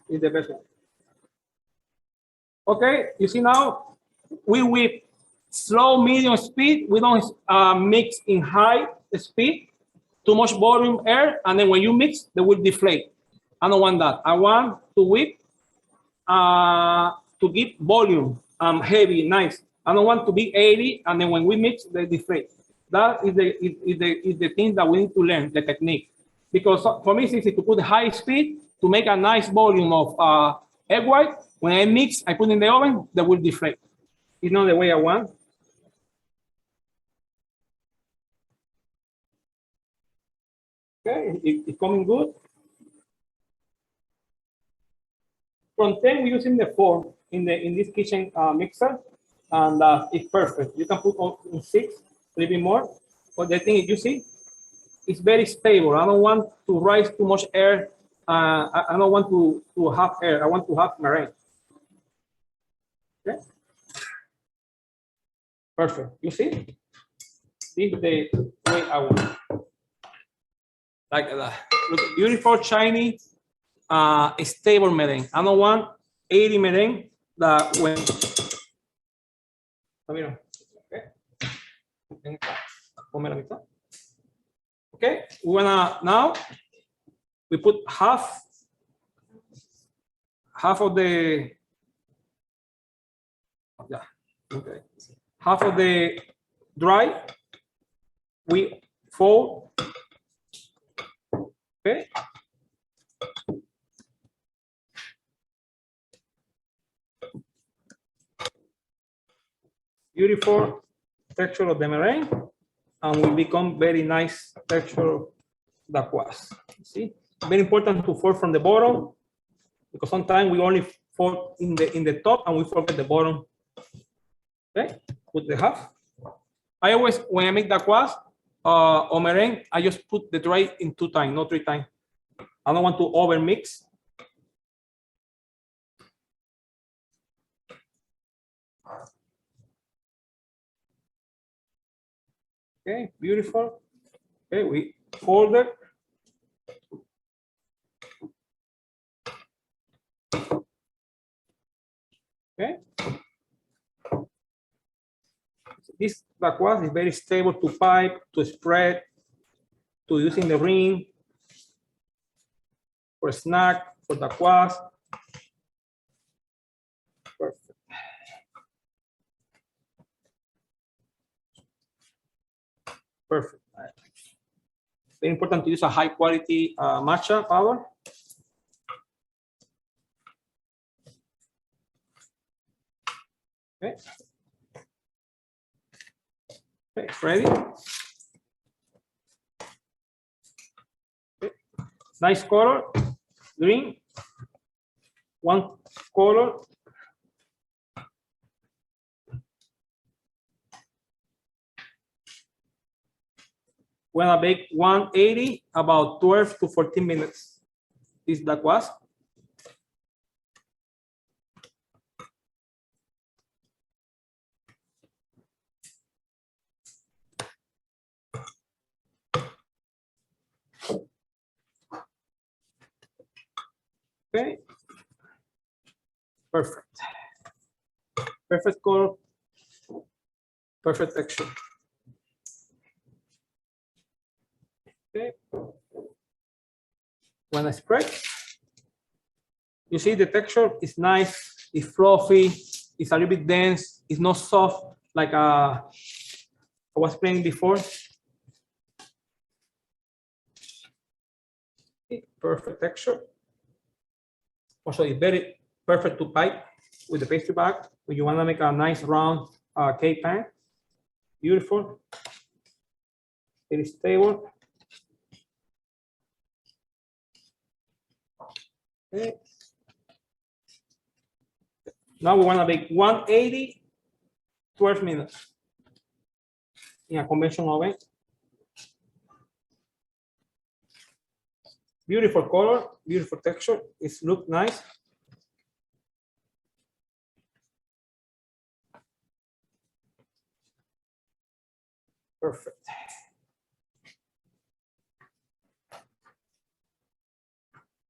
A: It's the best one. Okay, you see now, we whip slow, medium speed. We don't mix in high speed, too much volume air, and then when you mix, they will deflate. I don't want that. I want to whip to give volume, heavy, nice. I don't want to be 80, and then when we mix, they deflate. That is the thing that we need to learn, the technique. Because for me, it's easy to put high speed to make a nice volume of egg white. When I mix, I put in the oven, they will deflate. It's not the way I want. Okay, it's coming good. From 10, we're using the 4 in this kitchen mixer, and it's perfect. You can put on 6, a little bit more. But the thing is, you see, it's very stable. I don't want to rise too much air. I don't want to have air. I want to have meringue. Okay. Perfect. You see? This is the way I want. Like that. Look, beautiful, shiny, stable meringue. I don't want 80 meringue that when. Okay, we wanna now we put half of the half of the dry. We fold. Okay. Beautiful texture of the meringue, and will become very nice texture of the kvass. See, very important to fold from the bottom, because sometimes we only fold in the top and we forget the bottom. Okay, put the half. I always, when I make the kvass or meringue, I just put the dry in 2 times, not 3 times. I don't want to over mix. Okay, beautiful. Okay, we fold it. Okay. This kvass is very stable to pipe, to spread, to use in the ring, for snack, for the kvass. Perfect. Perfect. Very important to use a high quality matcha powder. Okay. Okay, ready? Okay. Nice color, green. 1 color. When I bake 180, about 12 to 14 minutes. This is the kvass. Okay. Perfect. Perfect color. Perfect texture. Okay. When I spread, you see the texture is nice, it's fluffy, it's a little bit dense, it's not soft like I was playing before. Okay. Perfect texture. Also, it's very perfect to pipe with the pastry bag when you want to make a nice round cake pan. Beautiful. It is stable. Okay. Now we want to bake 180, 12 minutes in a conventional oven. Beautiful color, beautiful texture. It looks nice. Perfect.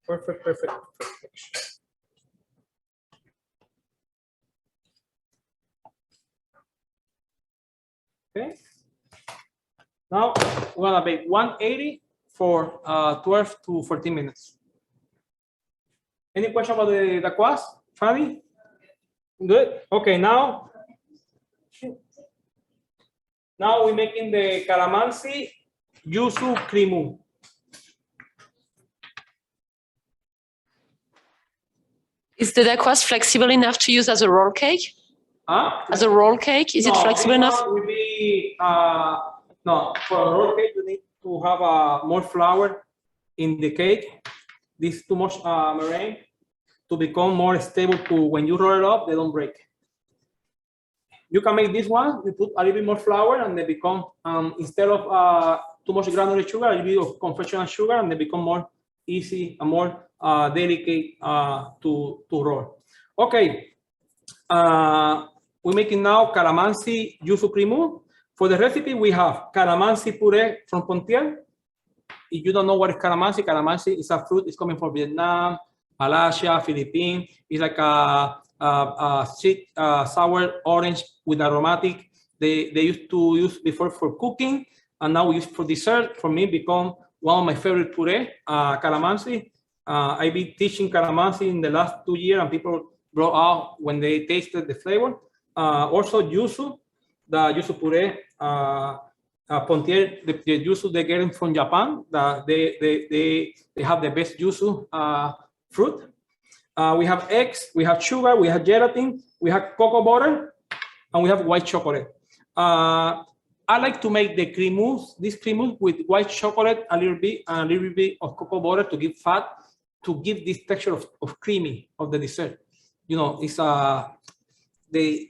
A: Perfect, perfect. Okay. Now we're gonna bake 180 for 12 to 14 minutes. Any question about the kvass, Fanny? Good. Okay, now we're making the Calamansi Yufukimu.
C: Is the kvass flexible enough to use as a roll cake? As a roll cake, is it flexible enough?
A: Will be, no, for a roll cake, you need to have more flour in the cake. This is too much meringue to become more stable to when you roll it up, they don't break. You can make this one, you put a little bit more flour and they become, instead of too much granular sugar, a little bit of confectional sugar, and they become more easy and more delicate to roll. Okay, we're making now Calamansi Yufukimu. For the recipe, we have calamansi puree from Pontier. If you don't know what is calamansi, calamansi is a fruit. It's coming from Vietnam, Malaysia, Philippines. It's like a sweet, sour orange with aromatic. They used to use before for cooking, and now we use for dessert. For me, become one of my favorite puree, calamansi. I've been teaching calamansi in the last 2 years, and people brought out when they tasted the flavor. Also, yuzu, the yuzu puree. Pontier, the yuzu they get it from Japan. They have the best yuzu fruit. We have eggs, we have sugar, we have gelatin, we have cocoa butter, and we have white chocolate. I like to make the creme mousse, this creme mousse with white chocolate, a little bit of cocoa butter to give fat, to give this texture of creamy of the dessert. You know, it's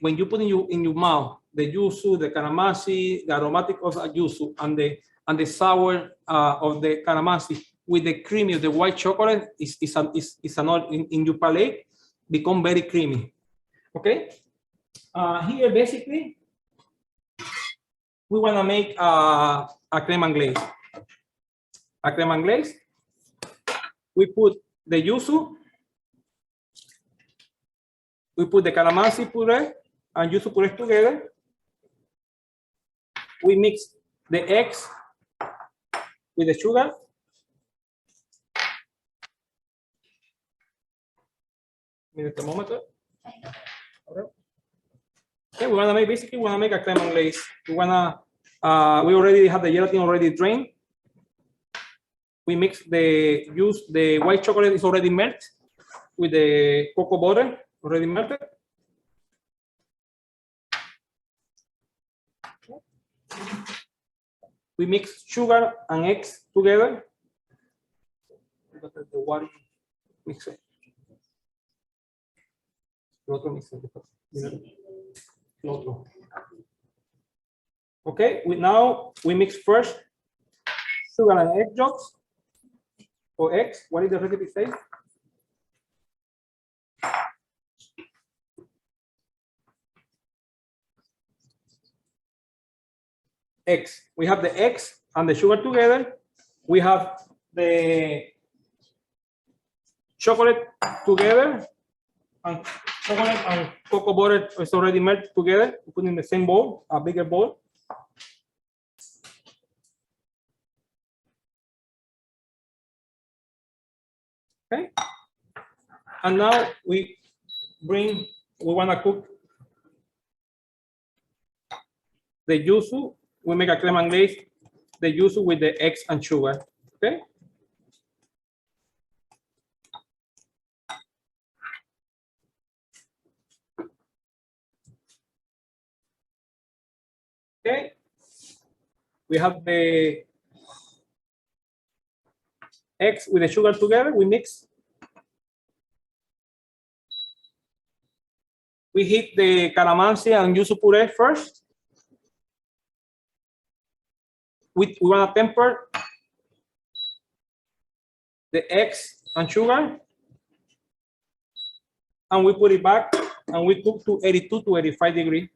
A: when you put in your mouth, the yuzu, the calamansi, the aromatic of the yuzu, and the sour of the calamansi with the creamy of the white chocolate is in your palate become very creamy. Okay. Here basically we want to make a creme anglaise. A creme anglaise. We put the yuzu. We put the calamansi puree and yuzu puree together. We mix the eggs with the sugar. Need a thermometer. Okay, we want to make basically a creme anglaise. We already have the gelatin already drained. We mix the white chocolate is already melted with the cocoa butter already melted. We mix sugar and eggs together. The water mix it. Okay, now we mix first sugar and egg yolks or eggs. What did the recipe say? Eggs. We have the eggs and the sugar together. We have the chocolate together, and chocolate and cocoa butter is already melted together. We put in the same bowl, a bigger bowl. Okay. And now we want to cook the yuzu. We make a creme anglaise, the yuzu with the eggs and sugar. Okay. Okay. We have the eggs with the sugar together. We mix. We heat the calamansi and yuzu puree first. We want to temper the eggs and sugar, and we put it back, and we cook to 82 to 85 degrees.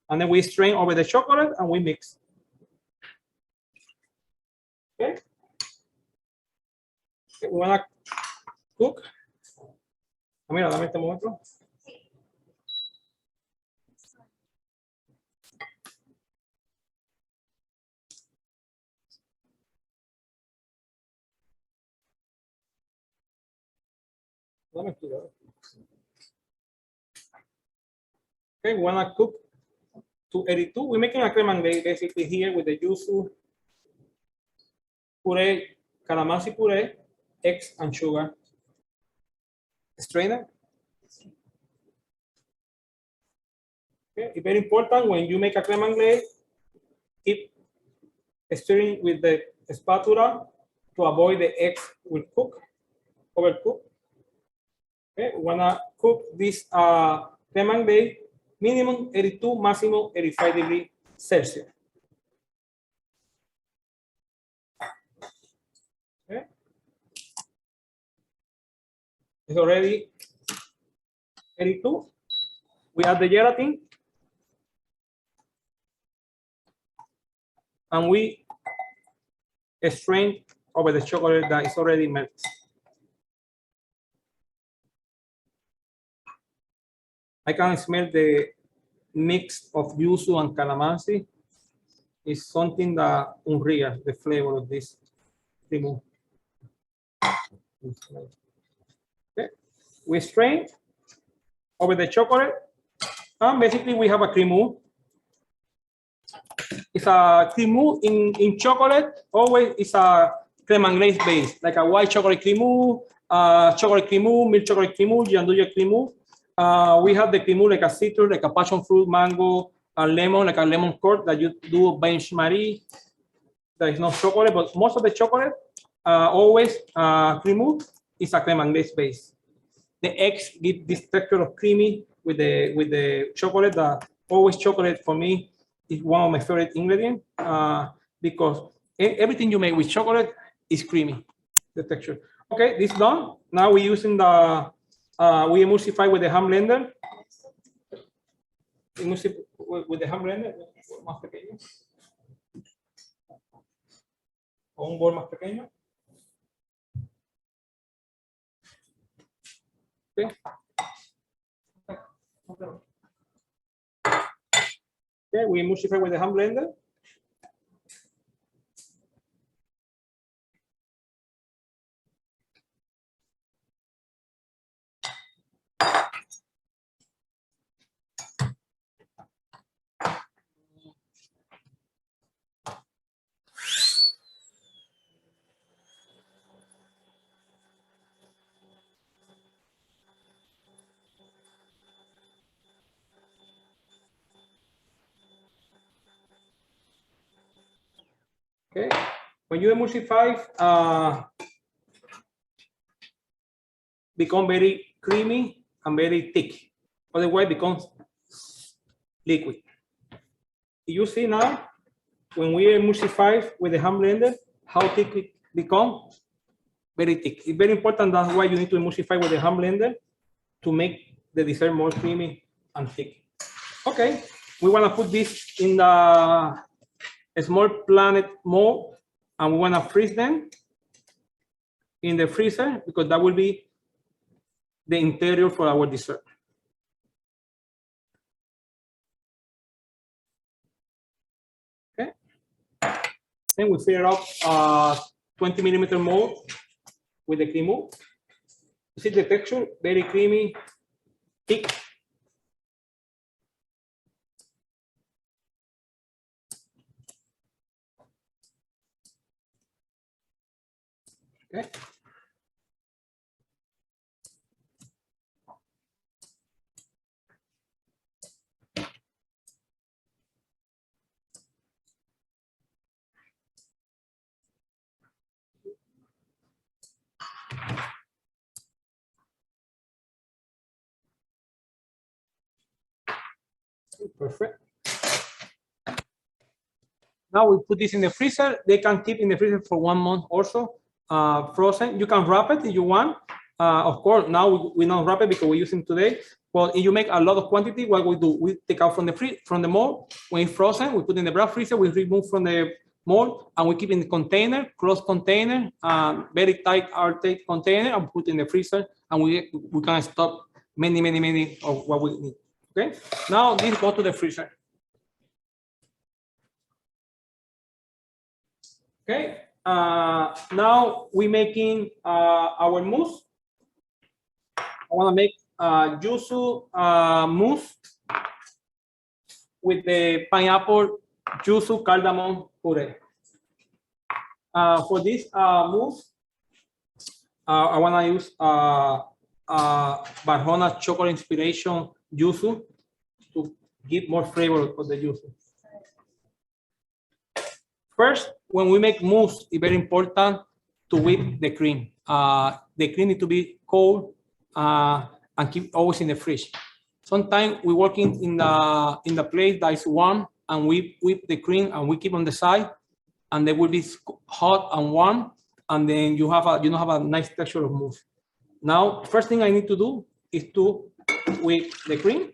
A: And then we strain over the chocolate and we mix. Okay. Okay, we want to cook. Mira, dame este momento. Okay, we want to cook to 82. We're making a creme anglaise basically here with the yuzu puree, calamansi puree, eggs, and sugar. Strainer. Okay, it's very important when you make a creme anglaise, keep stirring with the spatula to avoid the eggs will overcook. Okay, we wanna cook this creme anglaise minimum 82, maximum 85 degrees Celsius. Okay. It's already 82. We add the gelatin. And we strain over the chocolate that is already melted. I can smell the mix of yuzu and calamansi. It's something that unreal, the flavor of this cream. Okay. We strain over the chocolate, and basically we have a creme. It's a creme in chocolate. Always it's a creme anglaise base, like a white chocolate creme, milk chocolate creme, gianduja creme. We have the creme like a citrus, like a passion fruit, mango, a lemon, like a lemon curd that you do bench marie. There is no chocolate, but most of the chocolate, always creme is a creme anglaise base. The eggs give this texture of creamy with the chocolate. That always chocolate for me is one of my favorite ingredients because everything you make with chocolate is creamy, the texture. Okay, this done. Now we're using the we emulsify with the hand blender. Emulsify with the hand blender. Más pequeño. O un bol más pequeño. Okay. Okay, we emulsify with the hand blender. Okay, when you emulsify, become very creamy and very thick. Otherwise, it becomes liquid. You see now, when we emulsify with the hand blender, how thick it becomes? Very thick. It's very important. That's why you need to emulsify with the hand blender to make the dessert more creamy and thick. Okay, we want to put this in the small planet mold, and we want to freeze them in the freezer because that will be the interior for our dessert. Okay. Then we fill up 20mm mold with the cream. You see the texture, very creamy, thick. Okay. Perfect. Now we put this in the freezer. They can keep in the freezer for 1 month or so, frozen. You can wrap it if you want. Of course, now we don't wrap it because we're using today. Well, if you make a lot of quantity, what we do, we take out from the mold. When it's frozen, we put in the brown freezer. We remove from the mold and we keep in the container, closed container, very tight, airtight container, and put in the freezer. And we can stock many of what we need. Okay. Now this go to the freezer. Okay. Now we're making our mousse. I want to make yuzu mousse with the pineapple yuzu cardamom puree. For this mousse, I want to use Barjona chocolate inspiration yuzu to give more flavor of the yuzu. First, when we make mousse, it's very important to whip the cream. The cream needs to be cold and keep always in the fridge. Sometimes we working in the place that is warm and we whip the cream and we keep on the side, and they will be hot and warm, and then you don't have a nice texture of mousse. Now, first thing I need to do is to with the cream.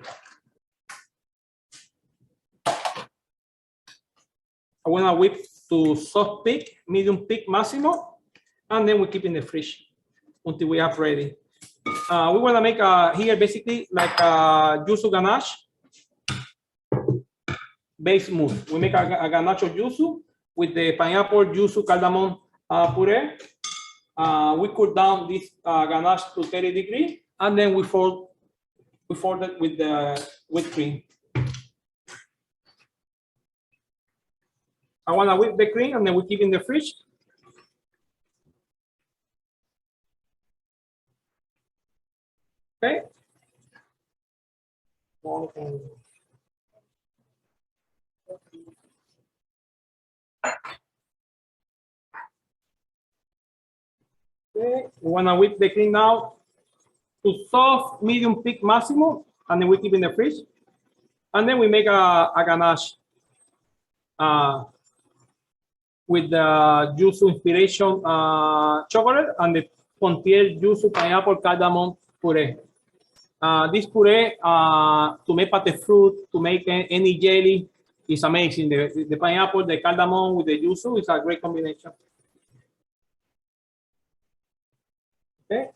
A: I want to whip to soft peak, medium peak, maximum, and then we keep in the fridge until we have ready. We want to make here basically like a yuzu ganache base mousse. We make a ganache of yuzu with the pineapple, yuzu, cardamom puree. We cool down this ganache to 30 degrees, and then we fold it with the whipped cream. I want to whip the cream, and then we keep in the fridge. Okay. Okay, we want to whip the cream now to soft, medium peak, maximum, and then we keep in the fridge. And then we make a ganache with the yuzu inspiration chocolate and the Pontier yuzu pineapple cardamom puree. This puree to make pate fruit, to make any jelly is amazing. The pineapple, the cardamom with the yuzu is a great combination. Okay.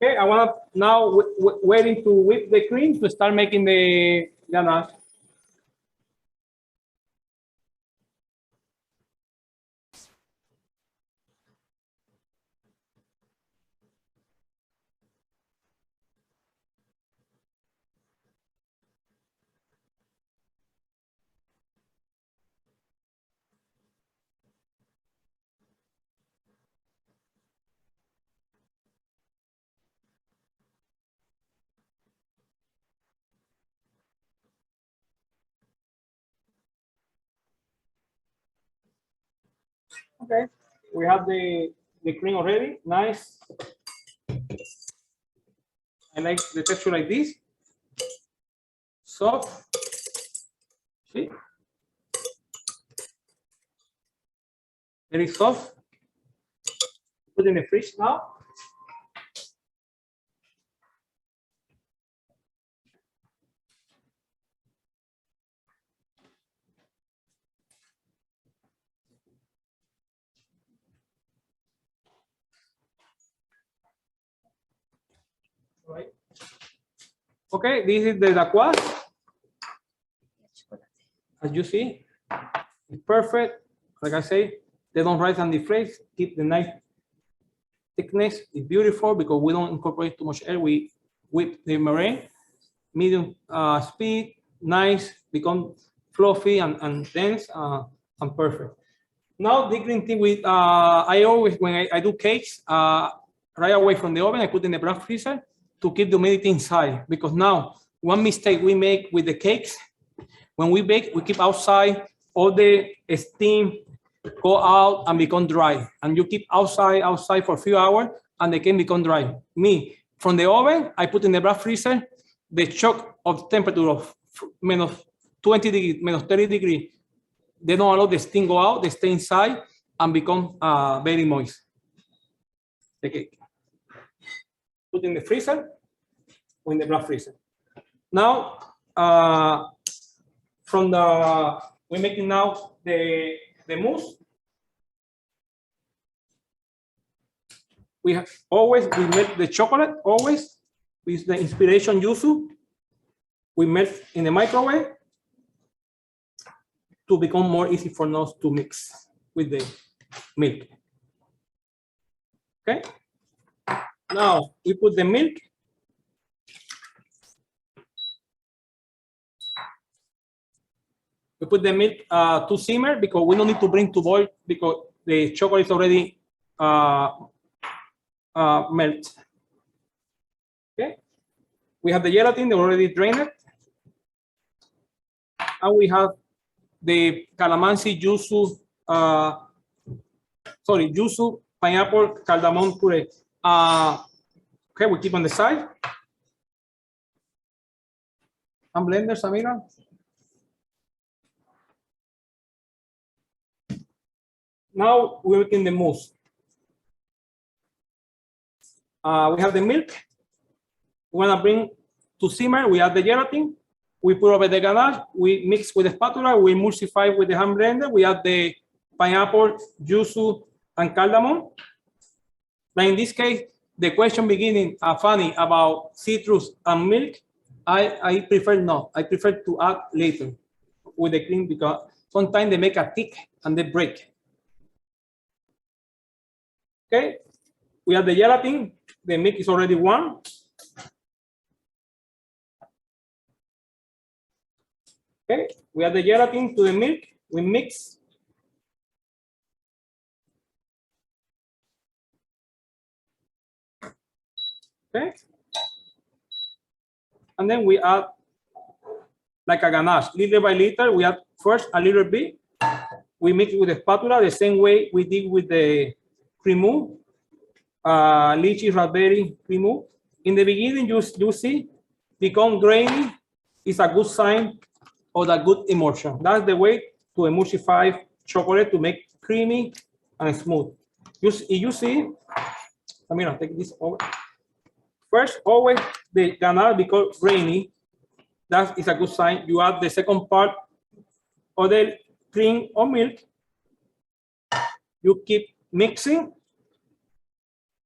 A: Okay, I want to now waiting to whip the cream to start making the ganache. Okay, we have the cream already. Nice. I like the texture like this. Soft. See? Very soft. Put in the fridge now. Right. Okay, this is the daqua. As you see, it's perfect. Like I say, they don't rise and deflate. Keep the nice thickness. It's beautiful because we don't incorporate too much air. We whip the meringue, medium speed, nice, become fluffy and dense and perfect. Now the green thing with I always when I do cakes right away from the oven, I put in the black freezer to keep the humidity inside, because now one mistake we make with the cakes, when we bake, we keep outside, all the steam go out and become dry, and you keep outside for a few hours and they can become dry. Me, from the oven, I put in the black freezer, the shock of temperature of minus 20 degrees, minus 30 degrees, they don't allow the steam go out, they stay inside and become very moist. The cake. Put in the freezer or in the black freezer. Now, from the, we're making now the mousse. We have always, we melt the chocolate, always, with the inspiration yuzu. We melt in the microwave to become more easy for us to mix with the milk. Okay. Now we put the milk. We put the milk to simmer because we don't need to bring to boil because the chocolate is already melt. Okay. We have the gelatin, they already drained it. And we have the Calamansi yuzu, yuzu pineapple cardamom puree. Okay, we keep on the side. And blender, Samira. Now we're making the mousse. We have the milk. We want to bring to simmer. We add the gelatin. We put over the ganache. We mix with the spatula. We emulsify with the hand blender. We add the pineapple, yuzu, and cardamom. But in this case, the question beginning, Fanny, about citrus and milk, I prefer not. I prefer to add later with the cream because sometimes they make a thick and they break. Okay, we have the gelatin. The milk is already warm. Okay, we add the gelatin to the milk. We mix. Okay, and then we add like a ganache, little by little. We add first a little bit. We mix with the spatula the same way we did with the creme, lychee raspberry creme. In the beginning, you see, become grainy is a good sign of the good emulsion. That's the way to emulsify chocolate to make creamy and smooth. You see, I'm gonna take this over. First, always the ganache becomes grainy. That is a good sign. You add the second part of the cream or milk. You keep mixing,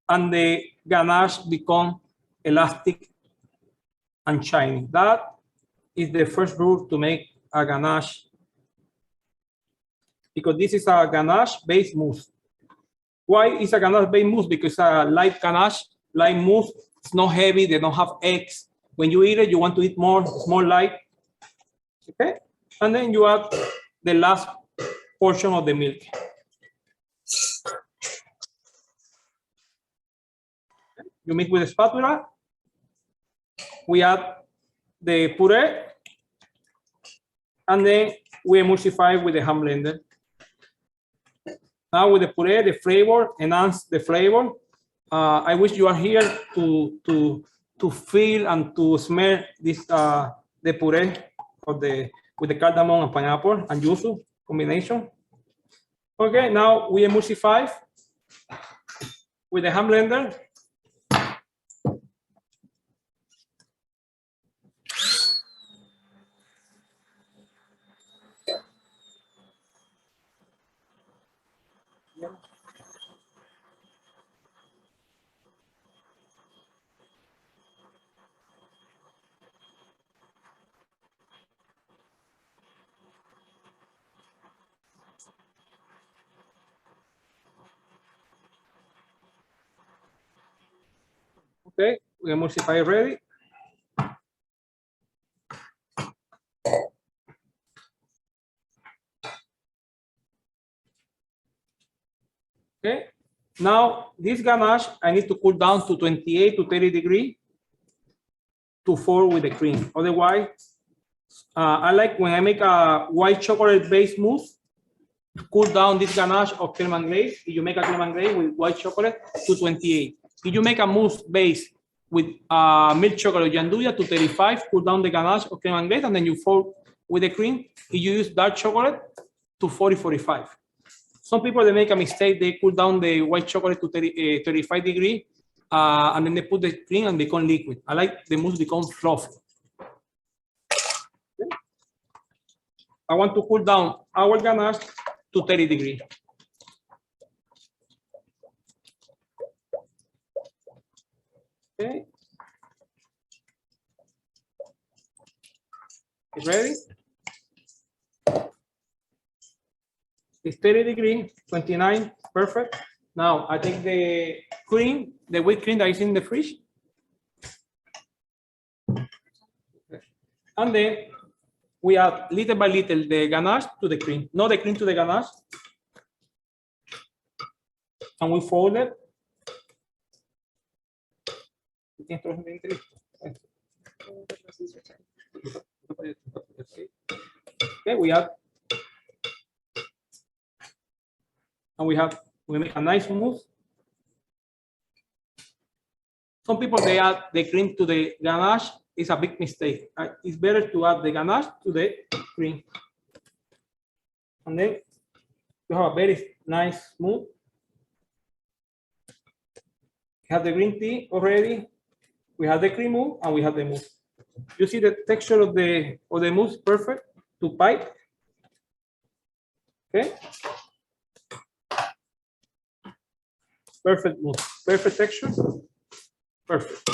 A: and the ganache becomes elastic and shiny. That is the first rule to make a ganache, because this is a ganache-based mousse. Why is a ganache-based mousse? Because a light ganache, light mousse, it's not heavy. They don't have eggs. When you eat it, you want to eat more. It's more light. Okay, and then you add the last portion of the milk. You mix with the spatula. We add the puree, and then we emulsify with the hand blender. Now with the puree, the flavor, enhance the flavor. I wish you are here to feel and to smell this the puree of with the cardamom and pineapple and yuzu combination. Okay, now we emulsify with the hand blender. Okay, we emulsify ready. Okay, now this ganache I need to cool down to 28 to 30 degrees to form with the cream. Otherwise, I like when I make a white chocolate based mousse, to cool down this ganache of Creme Anglaise. If you make a Creme Anglaise with white chocolate to 28. If you make a mousse base with milk chocolate gianduja to 35, cool down the ganache of Creme Anglaise, and then you fold with the cream. If you use dark chocolate to 40, 45. Some people, they make a mistake. They cool down the white chocolate to 35 degrees, and then they put the cream and become liquid. I like the mousse become fluffy. Okay. I want to cool down our ganache to 30 degrees. Okay. It's ready. It's 30 degrees, 29, perfect. Now I take the cream, the whipped cream that is in the fridge. And then we add little by little the ganache to the cream, not the cream to the ganache. And we fold it. Okay, we add. And we make a nice mousse. Some people, they add the cream to the ganache. It's a big mistake. It's better to add the ganache to the cream. And then you have a very nice, smooth. We have the green tea already. We have the cream and we have the mousse. You see the texture of the mousse, perfect to pipe. Okay. Perfect mousse, perfect texture, perfect.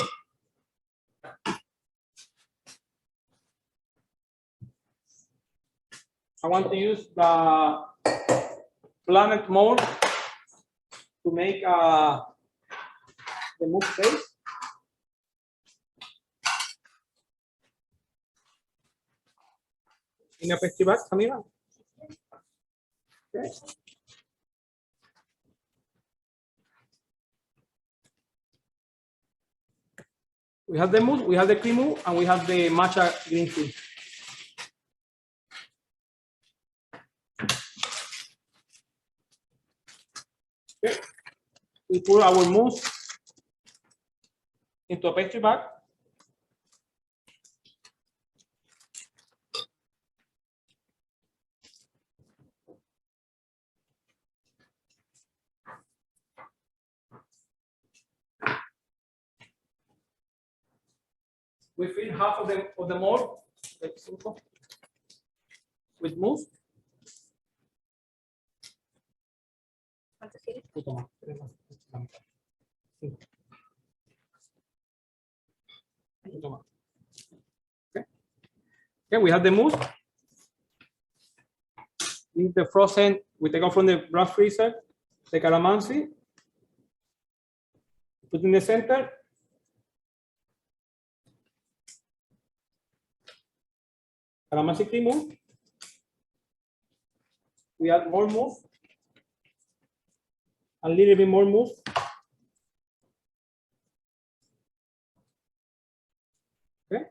A: I want to use the planet mode to make the mousse base. In a pastry bag, Samira. Okay. We have the mousse, we have the cream, and we have the matcha green tea. Okay. We put our mousse into a pastry bag. We fill half of the mold with mousse. Okay, we have the mousse. This is the frozen. We take out from the blast freezer the calamansi. Put in the center. Calamansi cream mousse. We add more mousse. A little bit more mousse. Okay.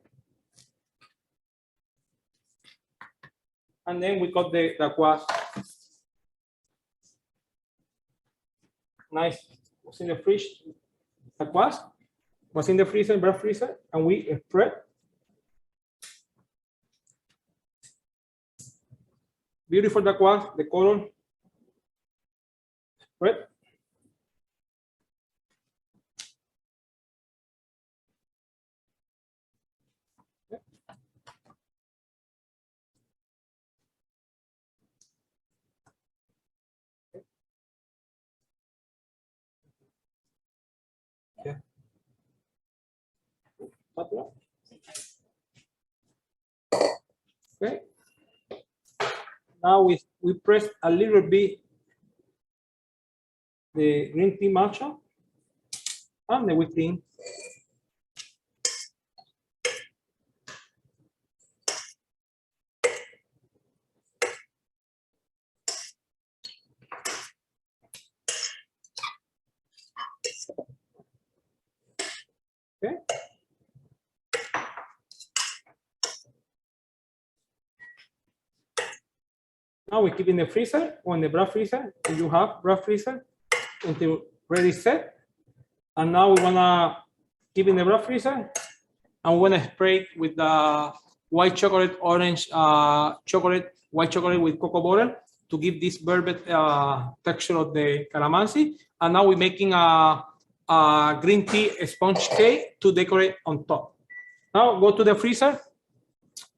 A: And then we cut the kvass. Nice. Was in the fridge. The kvass was in the freezer, blast freezer, and we spread. Beautiful the kvass, the color. Spread. Yeah. Okay. Now we press a little bit the green tea matcha and the whipped cream. Okay. Now we keep in the freezer or in the blast freezer. If you have blast freezer until ready set. And now we wanna keep in the blast freezer and we wanna spray with the white chocolate, orange chocolate, white chocolate with cocoa butter to give this velvet texture of the calamansi. And now we're making a green tea sponge cake to decorate on top. Now go to the freezer,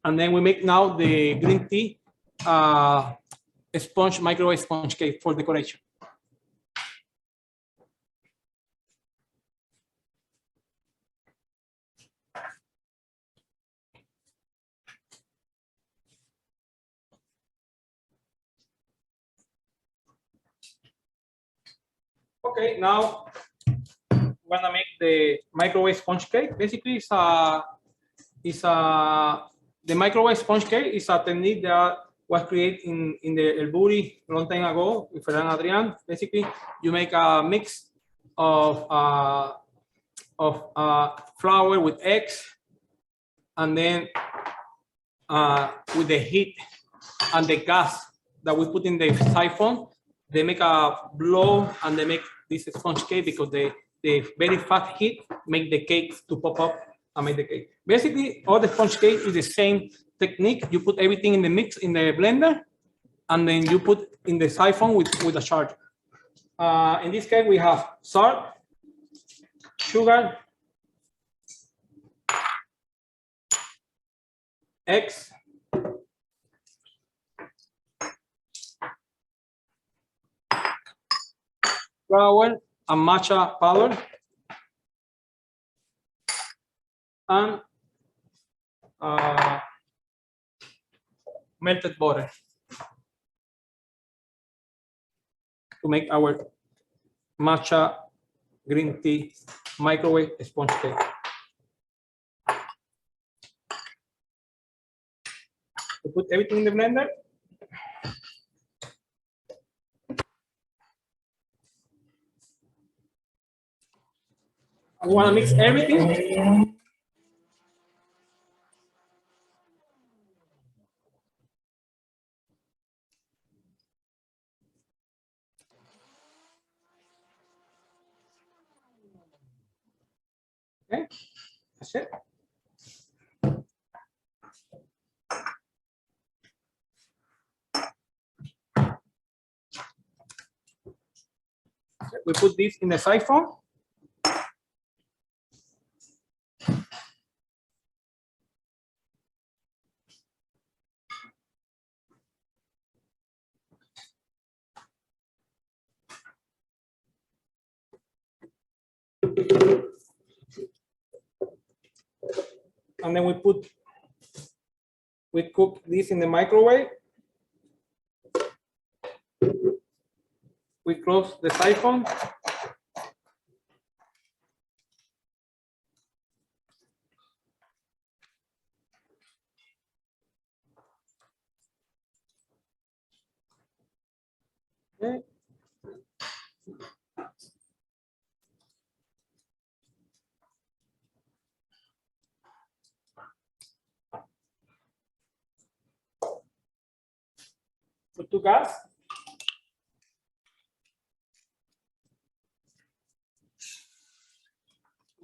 A: and then we make now the green tea sponge, microwave sponge cake for decoration. Okay, now we're gonna make the microwave sponge cake. Basically, the microwave sponge cake is a technique that was created in the El Buri a long time ago with Ferran Adrian. Basically, you make a mix of flour with eggs, and then with the heat and the gas that we put in the siphon, they make a blow and they make this sponge cake because the very fast heat make the cake to pop up and make the cake. Basically, all the sponge cake is the same technique. You put everything in the mix in the blender, and then you put in the siphon with a charger. In this case, we have salt, sugar, eggs, flour, and matcha powder, and melted butter to make our matcha green tea microwave sponge cake. We put everything in the blender. We want to mix everything. Okay, that's it. We put this in the siphon. And then we cook this in the microwave. We close the siphon. Okay. Put to gas.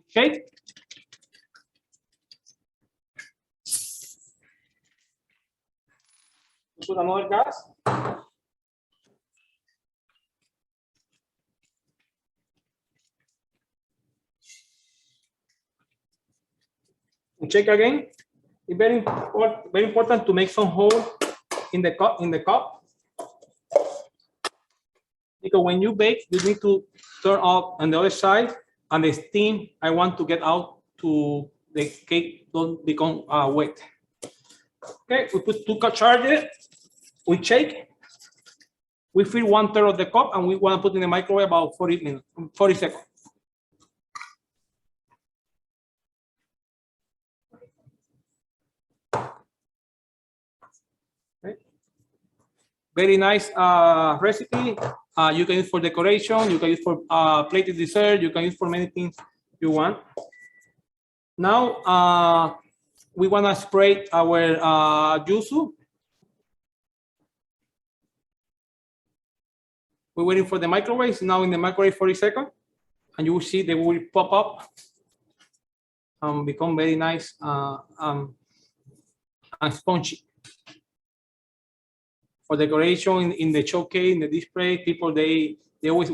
A: Shake. Put another gas. We check again. It's very important to make some hole in the cup. Because when you bake, you need to turn off on the other side, and the steam I want to get out to the cake don't become wet. Okay, we put 2 charges. We shake. We fill 1/3 of the cup, and we want to put in the microwave about 40 seconds. Okay. Very nice recipe. You can use for decoration. You can use for plated dessert. You can use for many things you want. Now we want to spray our yuzu. We're waiting for the microwave. It's now in the microwave 40 seconds, and you will see they will pop up and become very nice and spongy. For decoration in the showcase, in the display, people they always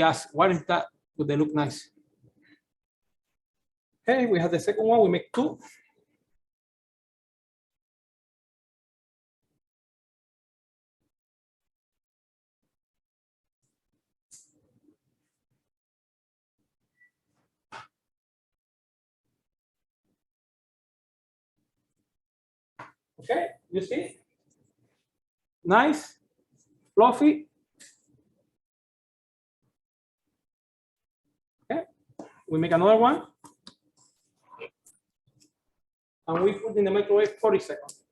A: ask, what is that? Would they look nice? Okay, we have the second one. We make 2. Okay, you see? Nice, fluffy. Okay, we make another one. And we put in the microwave 40 seconds.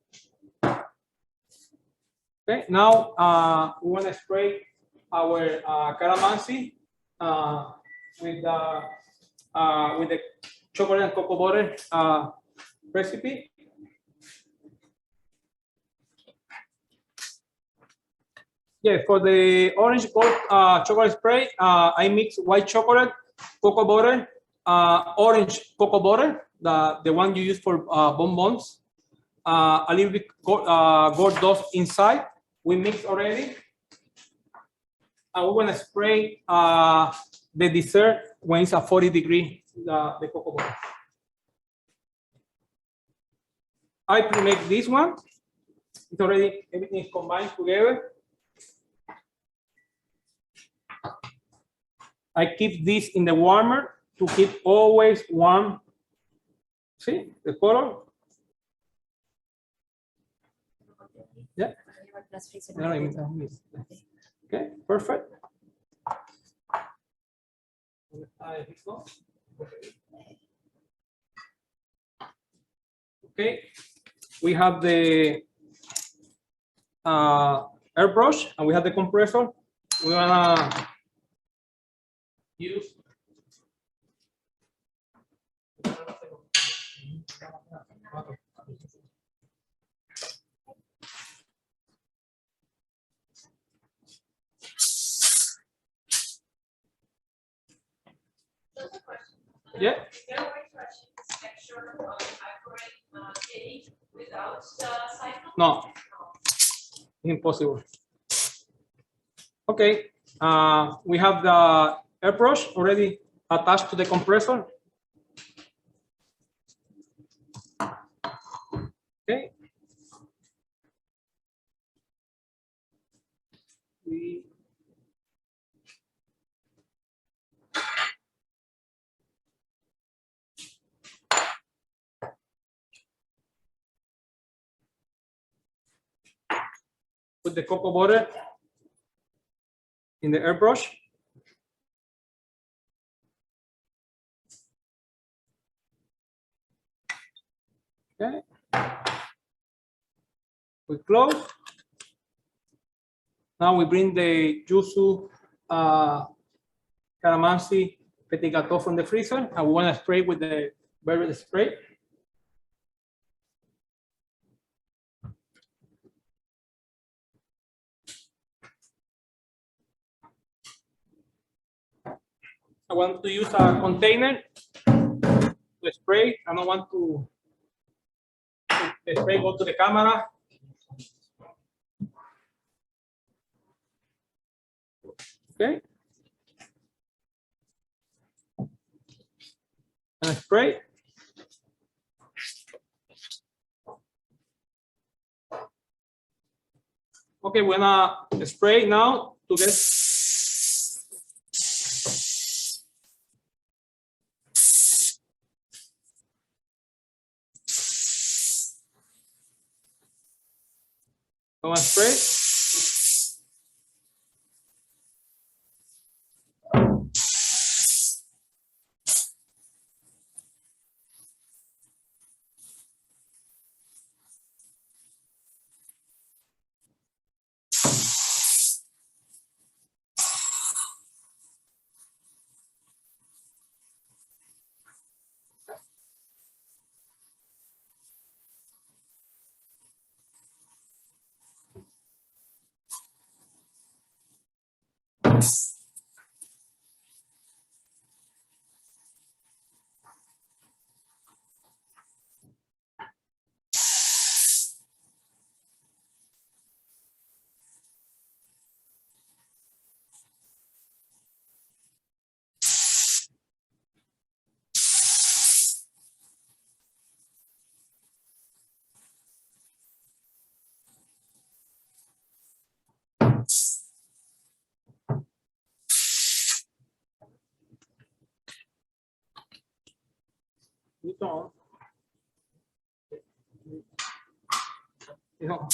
A: Okay, now we want to spray our calamansi with the chocolate and cocoa butter recipe. Yeah, for the orange gold chocolate spray, I mix white chocolate, cocoa butter, orange cocoa butter, the one you use for bonbons, a little bit gold dust inside, we mix already. And we want to spray the dessert when it's at 40 degrees, the cocoa butter. I pre-make this one. It's already, everything is combined together. I keep this in the warmer to keep always warm. See the color? Yeah. Okay, perfect. Okay, we have the airbrush and we have the compressor. We wanna use yeah. No, impossible. Okay, we have the airbrush already attached to the compressor. Okay. Put the cocoa butter in the airbrush. Okay. We close. Now we bring the yuzu calamansi petit gâteau from the freezer, and we want to spray with the berry spray. I want to use a container to spray. I don't want to the spray go to the camera. Okay. And spray. Okay, we're gonna spray now to get. Go and spray. Então, não.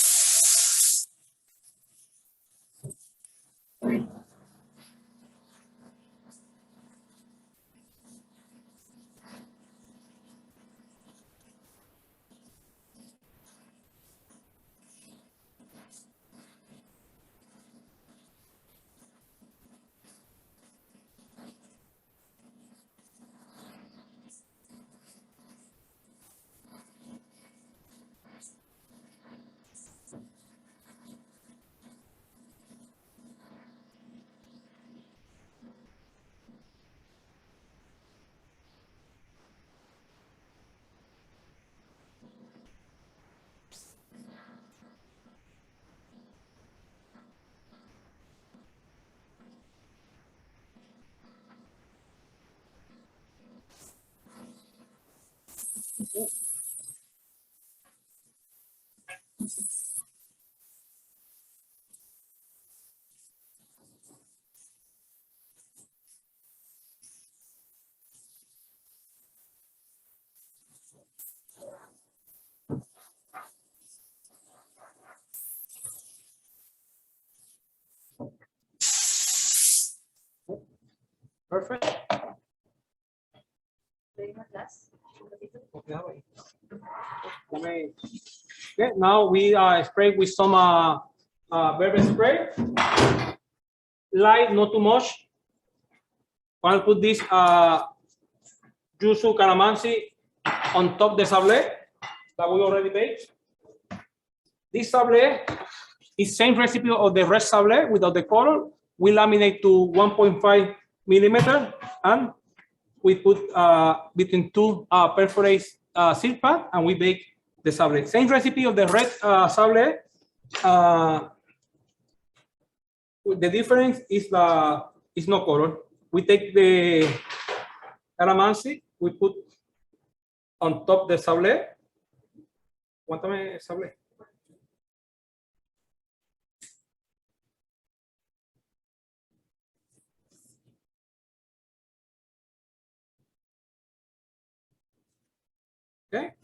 A: Perfect. Okay, now we spray with some berber spray. Light, not too much. I'll put this yuzu calamansi on top the sablé that we already baked. This sablé is same recipe of the red sablé without the color. We laminate to 1.5 millimeter and we put between two perforated seal pad and we bake the sablé. Same recipe of the red sablé. The difference is no color. We take the calamansi, we put on top the sablé. Cuéntame sablé. Okay.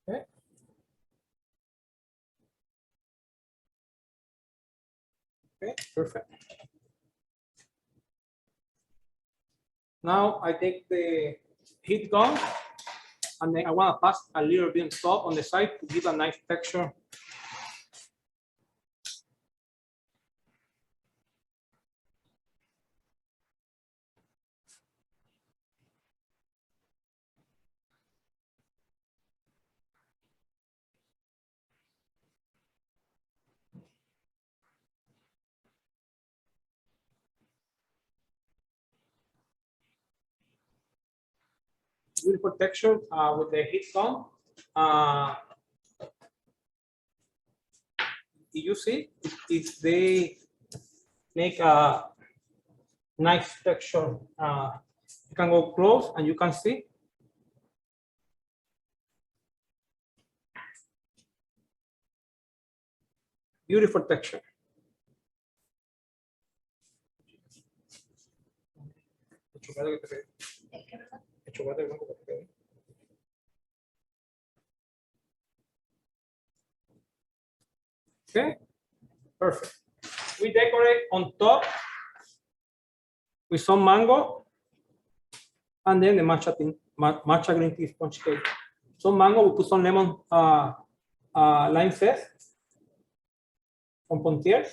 A: Okay. Okay, perfect. Now I take the heat gun and then I want to pass a little bit of salt on the side to give a nice texture. Beautiful texture with the heat gun. You see, if they make a nice texture, you can go close and you can see. Beautiful texture. Okay, perfect. We decorate on top with some mango and then the matcha green tea sponge cake. Some mango, we put some lemon lime zest, some pontiers.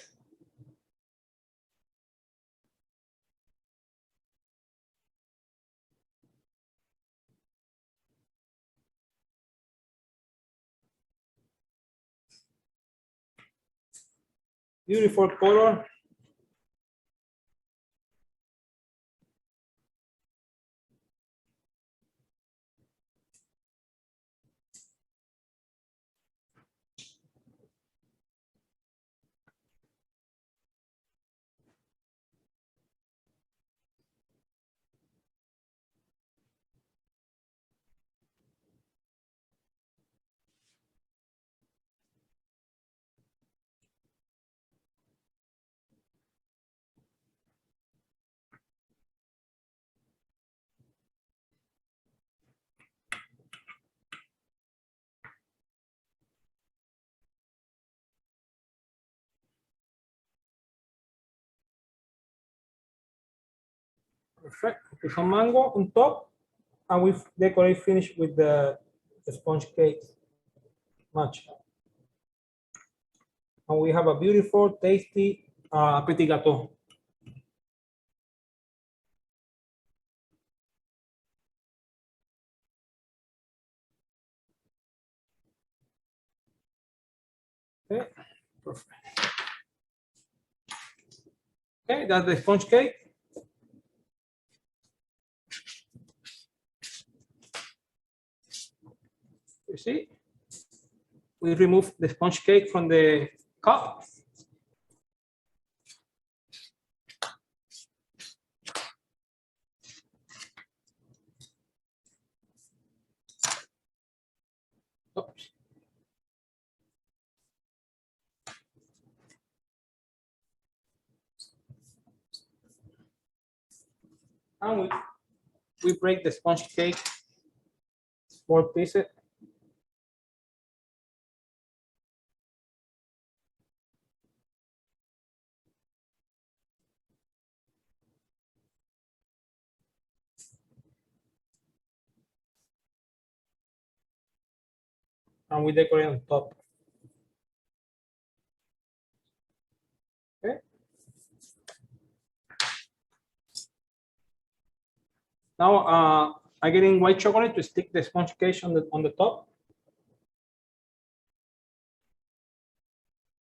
A: Beautiful color. Perfect. Put some mango on top, and we decorate finish with the sponge cake matcha. And we have a beautiful, tasty petit gâteau. Okay, perfect. Okay, that's the sponge cake. You see, we remove the sponge cake from the cup. Oops. And we break the sponge cake, 4 pieces. And we decorate on top. Okay. Now I'm getting white chocolate to stick the sponge cake on the top.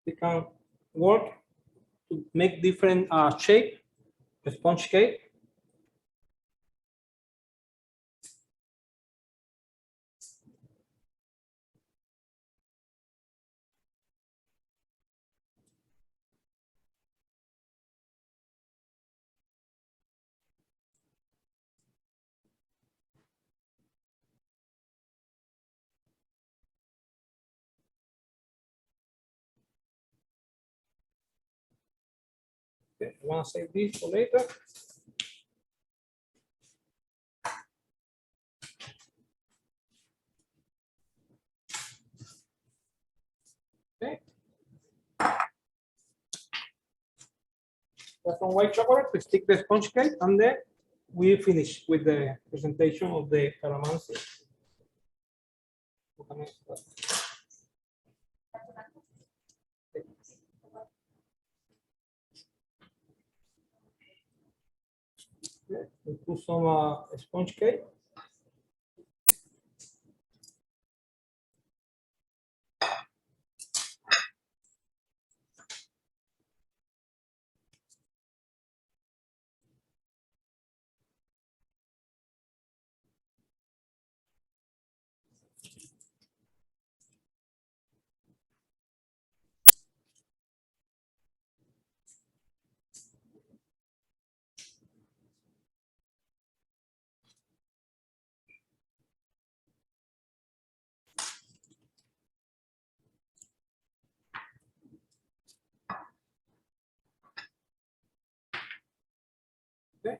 A: We can work to make different shape the sponge cake. Okay, I want to save this for later. Okay. That's some white chocolate to stick the sponge cake, and then we finish with the presentation of the calamansi. Okay. We put some sponge cake. Okay.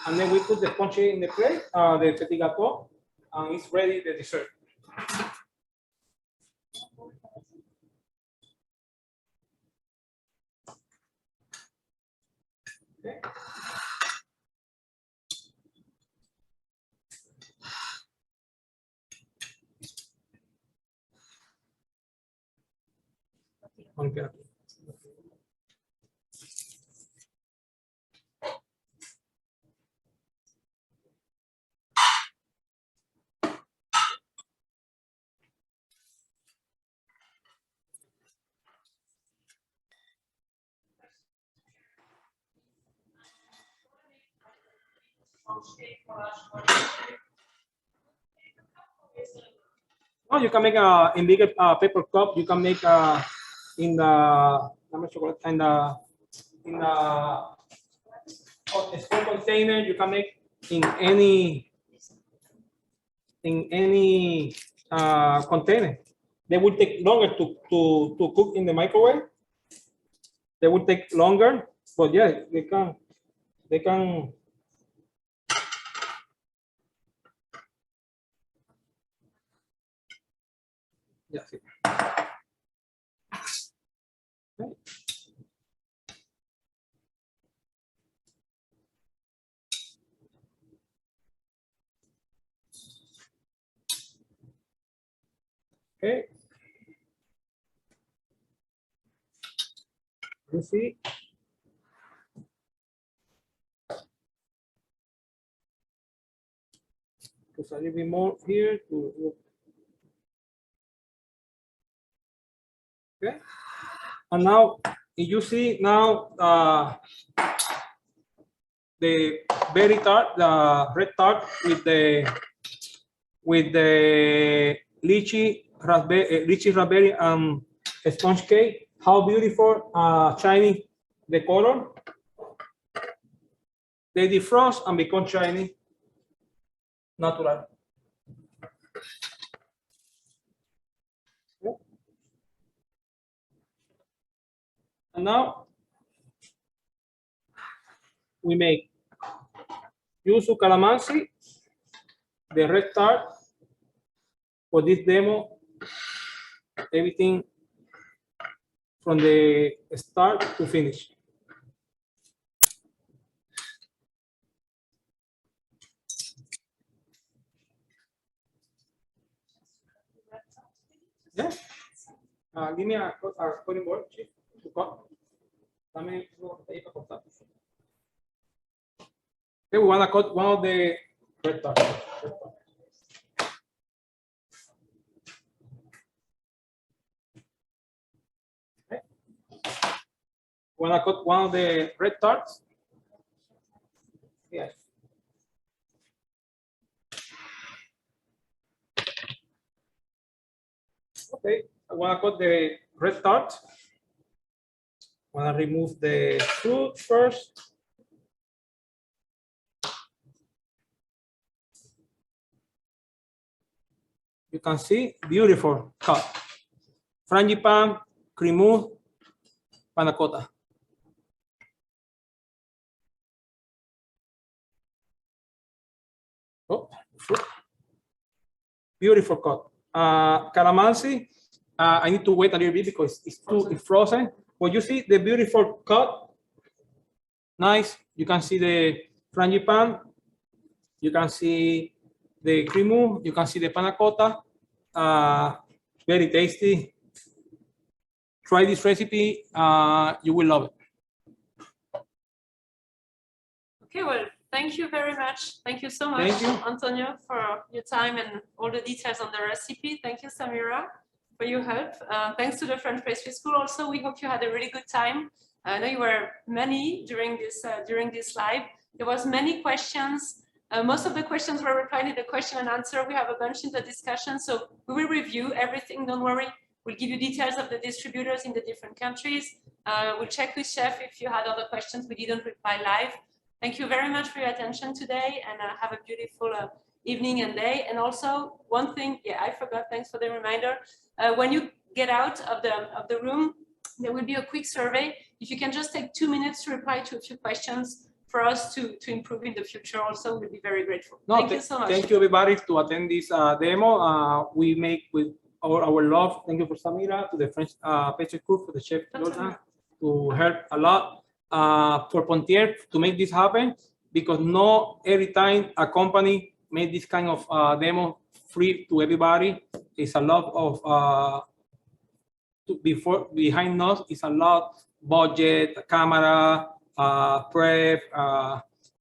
A: And then we put the sponge in the plate, the petit gâteau, and it's ready the dessert. Okay. Okay. Oh, you can make in bigger paper cup. You can make in the small container. You can make in any container. They will take longer to cook in the microwave. They will take longer, but yeah, they can. Yeah. Okay. Okay. You see. Just a little bit more here to look. Okay. And now, if you see now the berry tart, the red tart with the lychee raspberry sponge cake, how beautiful, shiny the color. They defrost and become shiny, natural. And now we make yuzu calamansi, the red tart. For this demo, everything from the start to finish. Yeah. Give me a cutting board, Chief, to cut. Okay, we want to cut one of the red tart. Okay. Want to cut one of the red tarts? Yes. Okay, I want to cut the red tart. I want to remove the fruit first. You can see, beautiful cut. Frangipane, creme, Pancota. Oh, fruit. Beautiful cut. Calamansi, I need to wait a little bit because it's too frozen. But you see the beautiful cut. Nice. You can see the frangipane. You can see the creme. You can see the Pancota. Very tasty. Try this recipe. You will love it.
C: Okay, well, thank you very much. Thank you so much, Antonio, for your time and all the details on the recipe. Thank you, Samira, for your help. Thanks to the French Pastry School also. We hope you had a really good time. I know you were many during this live. There was many questions. Most of the questions were replied in the question and answer. We have a bunch in the discussion, so we will review everything. Don't worry. We'll give you details of the distributors in the different countries. We'll check with Chef if you had other questions we didn't reply live. Thank you very much for your attention today, and have a beautiful evening and day. And also, one thing, yeah, I forgot. Thanks for the reminder. When you get out of the room, there will be a quick survey. If you can just take 2 minutes to reply to a few questions for us to improve in the future, also, we'll be very grateful.
A: No,
C: thank you so much.
A: Thank you, everybody, to attend this demo. We make with our love. Thank you for Samira, to the French Pastry School, for the chef Jordan, to help a lot. For Pontier to make this happen, because not every time a company made this kind of demo free to everybody. It's a lot of behind us is a lot budget, camera, prep,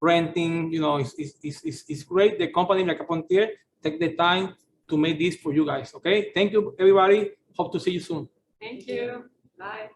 A: renting. You know, it's great. The company like Pontier take the time to make this for you guys. Okay, thank you, everybody. Hope to see you soon.
C: Thank you. Bye.